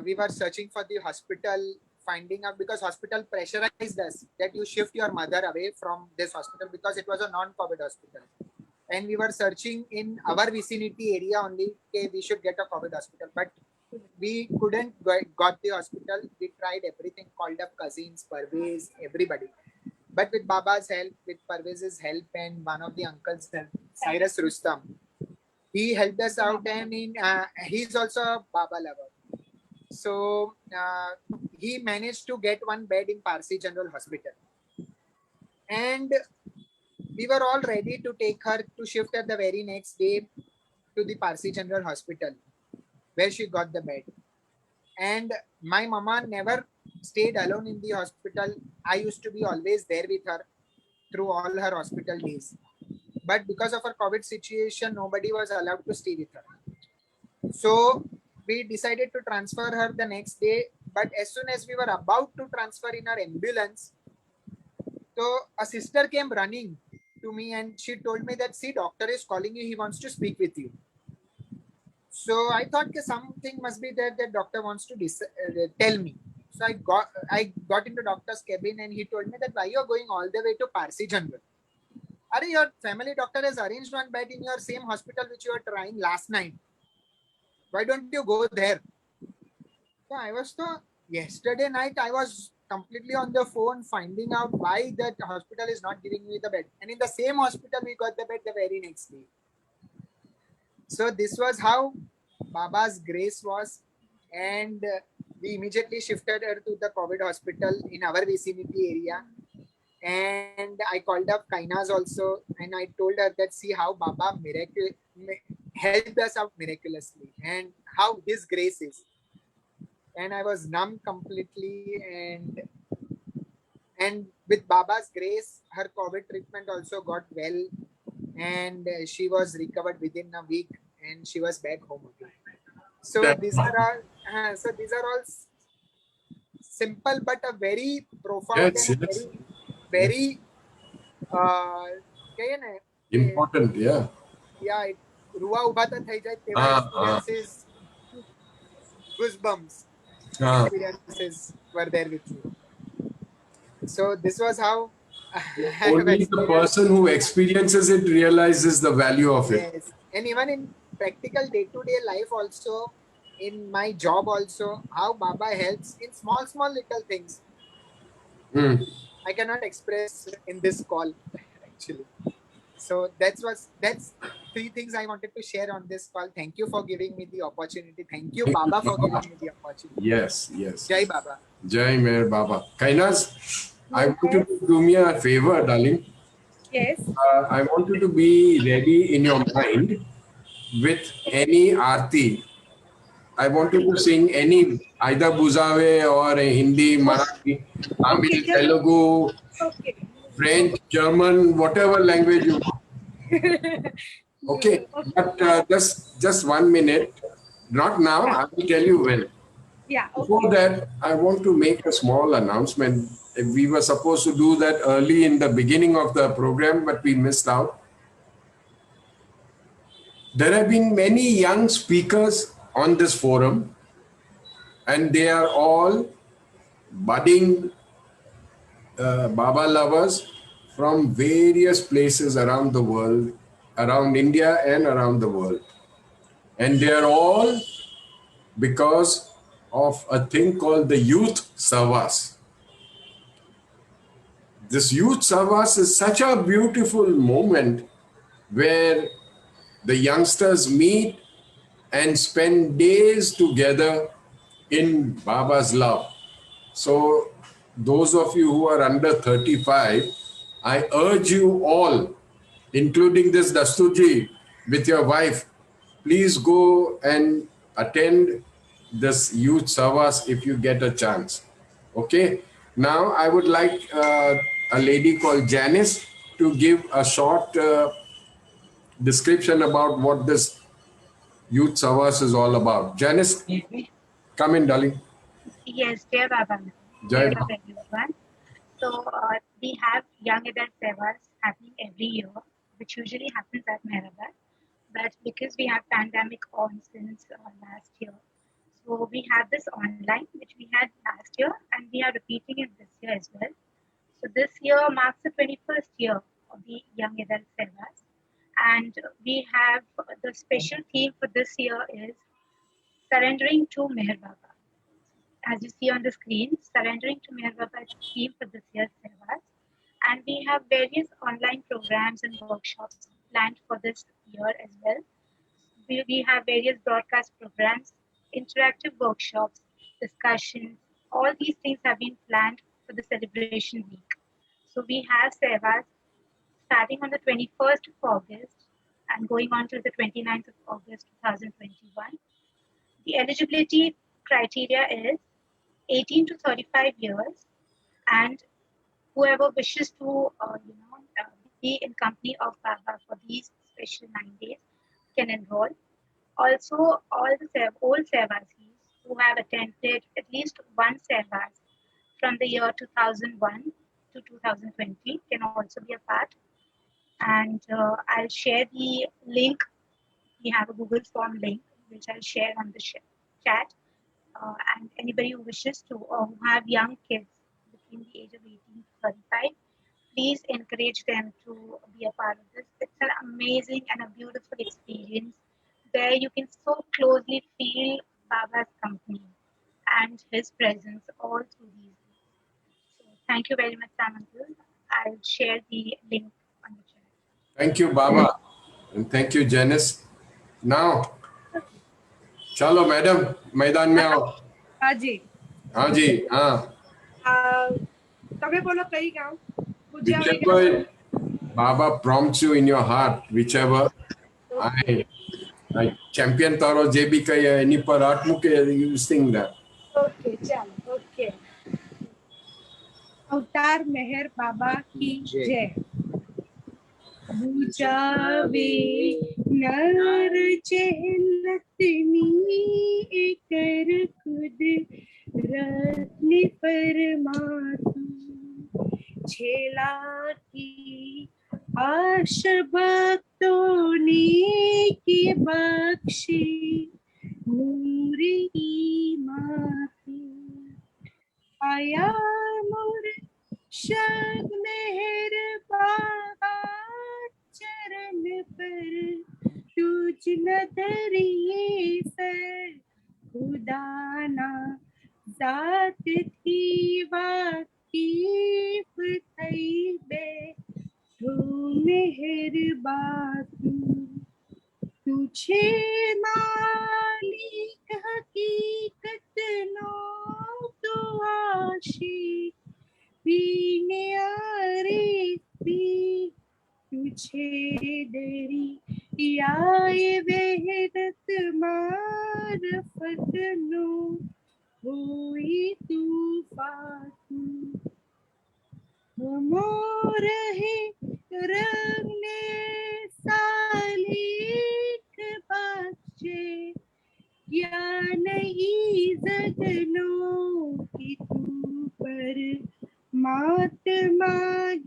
we were searching for the hospital, finding out, because hospital pressurized us that you shift your mother away from this hospital, because it was a non-COVID hospital. And we were searching in our vicinity area only, okay, we should get a COVID hospital. But we couldn't got the hospital. We tried everything, called up cousins, Parvez, everybody. But with Baba's help, with Parvez's help, and one of the uncles' help, Cyrus Rustam, he helped us out, and he's also a Baba lover. So he managed to get one bed in Parsi General Hospital. And we were all ready to take her to shift her the very next day to the Parsi General Hospital, where she got the bed. And my mama never stayed alone in the hospital. I used to be always there with her through all her hospital days. But because of her COVID situation, nobody was allowed to stay with her. So we decided to transfer her the next day. But as soon as we were about to transfer in our ambulance, so a sister came running to me, and she told me that, see, doctor is calling you, he wants to speak with you. So I thought something must be there that doctor wants to tell me. So I got into doctor's cabin, and he told me that, why you are going all the way to Parsi General? Are your family doctor has arranged one bed in your same hospital which you were trying last night. Why don't you go there? So yesterday night I was completely on the phone finding out why that hospital is not giving me the bed. And in the same hospital, we got the bed the very next day. So this was how Baba's grace was. And we immediately shifted her to the COVID hospital in our vicinity area. And I called up Kainaz also, and I told her that, see how Baba helped us out miraculously, and how his grace is. And I was numb completely, and with Baba's grace, her COVID treatment also got well, and she was recovered within a week, and she was back home again. So these are all simple but a very profound and very important, yeah. Yeah, ruwa ubha ta thai jai teva experiences, goosebumps experiences were there with you. So this was how only the person who experiences it realizes the value of it. Yes, and even in practical day-to-day life also, in my job also, how Baba helps in small little things. I cannot express in this call actually. So that's 3 things I wanted to share on this call. Thank you for giving me the opportunity. Thank you, Baba, for giving me the opportunity. Yes. Jai Baba. Jai Meher Baba. Kainaz, I want you to do me a favor, darling. Yes. I want you to be ready in your mind with any arti. I want you to sing any either Buzave or a Hindi, Marathi, Okay. Tamil, Just Telugu, okay. French, German, whatever language you want. Okay, Okay. but just 1 minute. Not now. Yeah. I will tell you when. Yeah. Before Okay. that, I want to make a small announcement. We were supposed to do that early in the beginning of the program, but we missed out. There have been many young speakers on this forum, and they are all budding Baba lovers from various places around the world, around India and around the world. And they are all because of a thing called the Youth Savas. This Youth Savas is such a beautiful moment where the youngsters meet and spend days together in Baba's love. So, those of you who are under 35, I urge you all, including this Dastuji with your wife, please go and attend this youth savas if you get a chance. Okay. Now, I would like a lady called Janice to give a short description about what this youth savas is all about. Janice, come in, darling. Yes, dear Baba. Jai Dear Baba. Baba, everyone. So we have young adult sevas happening every year, which usually happens at Mehrabad. But because we have pandemic on since last year, so we have this online, which we had last year, and we are repeating it this year as well. So this year marks the 21st year of the young adult sevas, and we have the special theme for this year is surrendering to Meher Baba. As you see on the screen, surrendering to Meher Baba is the theme for this year's Sevas. And we have various online programs and workshops planned for this year as well. We have various broadcast programs, interactive workshops, discussions. All these things have been planned for the celebration week. So we have Sevas starting on the 21st of August and going on till the 29th of August 2021. The eligibility criteria is 18 to 35 years, and whoever wishes to be in company of Baba for these special 9 days can enroll. Also, all the old Sevasis who have attended at least one Sevas from the year 2001 to 2020 can also be a part. And I'll share the link. We have a Google Form link which I'll share on the chat. And anybody who wishes to or who have young kids between the age of 18 to 35, please encourage them to be a part of this. It's an amazing and a beautiful experience where you can so closely feel Baba's company and his presence all through these days. So thank you very much, Sam Uncle. I'll share the link on the chat. Thank you, Baba. And thank you, Janice. Now, chalo, madam, मैदान में आओ. हाँ जी. हाँ जी, हाँ. તમે બોલો કઈ ગામ? Whichever Baba prompts you in your heart, whichever I champion તારો જે બી કઈ એની પર હાથ મૂકે, you sing that. Okay, ચાલો. Okay. અવતાર મેહર બાબા की जय. बुझावे नर चेलतनी कर खुद रत्न परमात्मा छेला की आश भक्तों ने की बख्शी नूर की माफी आया मोर शब मेहर बाबा चरण पर तुझ नदरिए सर खुदाना जात थी वाकिफ थई बे तू मेहर बातू तुझे मालिक हकीकत नो तो आशी पीने आरे पी छेदरी आए वहदत मारफत नो हुई तूफान मोरहे रंगने सालिक बख्शे क्या नहीं जगनों की तू पर मातमा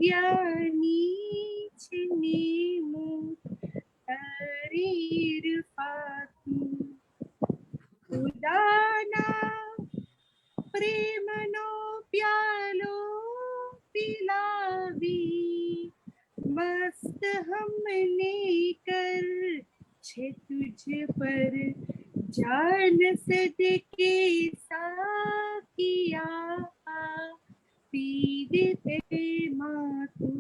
ज्ञानी छिनी मुँह तरीर फातू खुदाना प्रेमनो प्यालो पिलावी मस्त हमने कर छे तुझ पर जान सदके साकिया पीरते मातू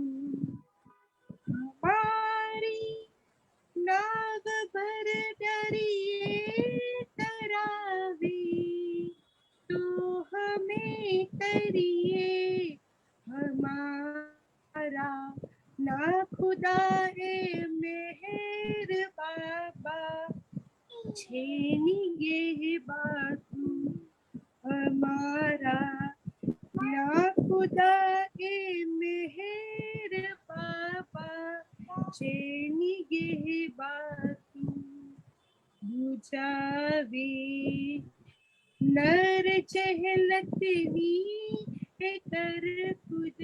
हमारी नाग भर डरिए तरावी तो हमें करिए हमारा ना खुदा है मेहर बाबा छेनी ये बातू हमारा ना खुदा है मेहर बाबा छेनी ये बातू बुझावे नर चहलतनी है कर खुद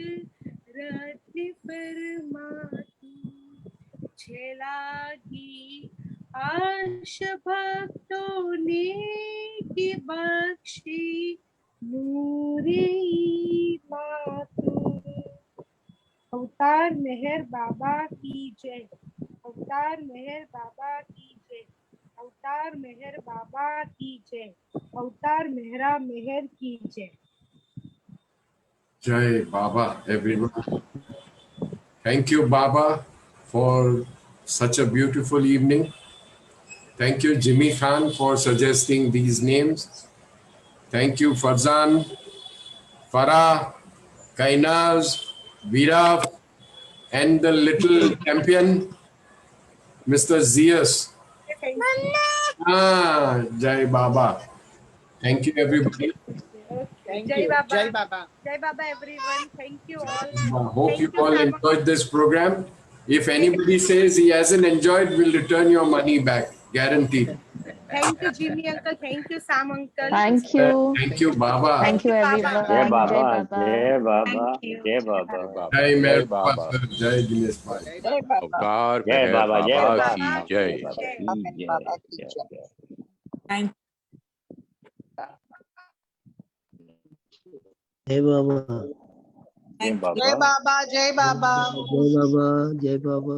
रत फरमातू छलागी आश भक्तों ने की बख्शी नूरे मातू अवतार मेहर बाबा की जय अवतार मेहर बाबा की जय अवतार मेहर बाबा की जय अवतार मेहरा मेहर की जय Jai Baba, everyone. Thank you, Baba, for such a beautiful evening. Thank you, Jimmy Khan, for suggesting these names. Thank you, Farzan, Farah, Kainaz, Viraf, and the little champion, Mr. Zias. Jai Baba. Thank you, everybody. Thank Jai you. Baba. Jai Baba. Jai Baba, everyone. Thank you all. I hope Thank you you, all Sam. enjoyed this program. If anybody says he hasn't enjoyed, we'll return your money back. Guaranteed. Thank you, Jimmy uncle. Thank you, Sam uncle. Thank you. Thank you, Baba. Thank you, everyone. Jai Jai Baba, Baba. Jai Baba, Thank you. Jai Jai Baba. Baba. Jai Jai Mer Baba. Baba, Jai Dinesh Bhai. Jai Baba. अवतार Jai मेहर Baba, Jai बाबा Baba. की Jai जय। Baba Jai. ki jai. Thank जय बाबा Jai you. Jai Baba. Baba, Jai Baba. जय बाबा जय बाबा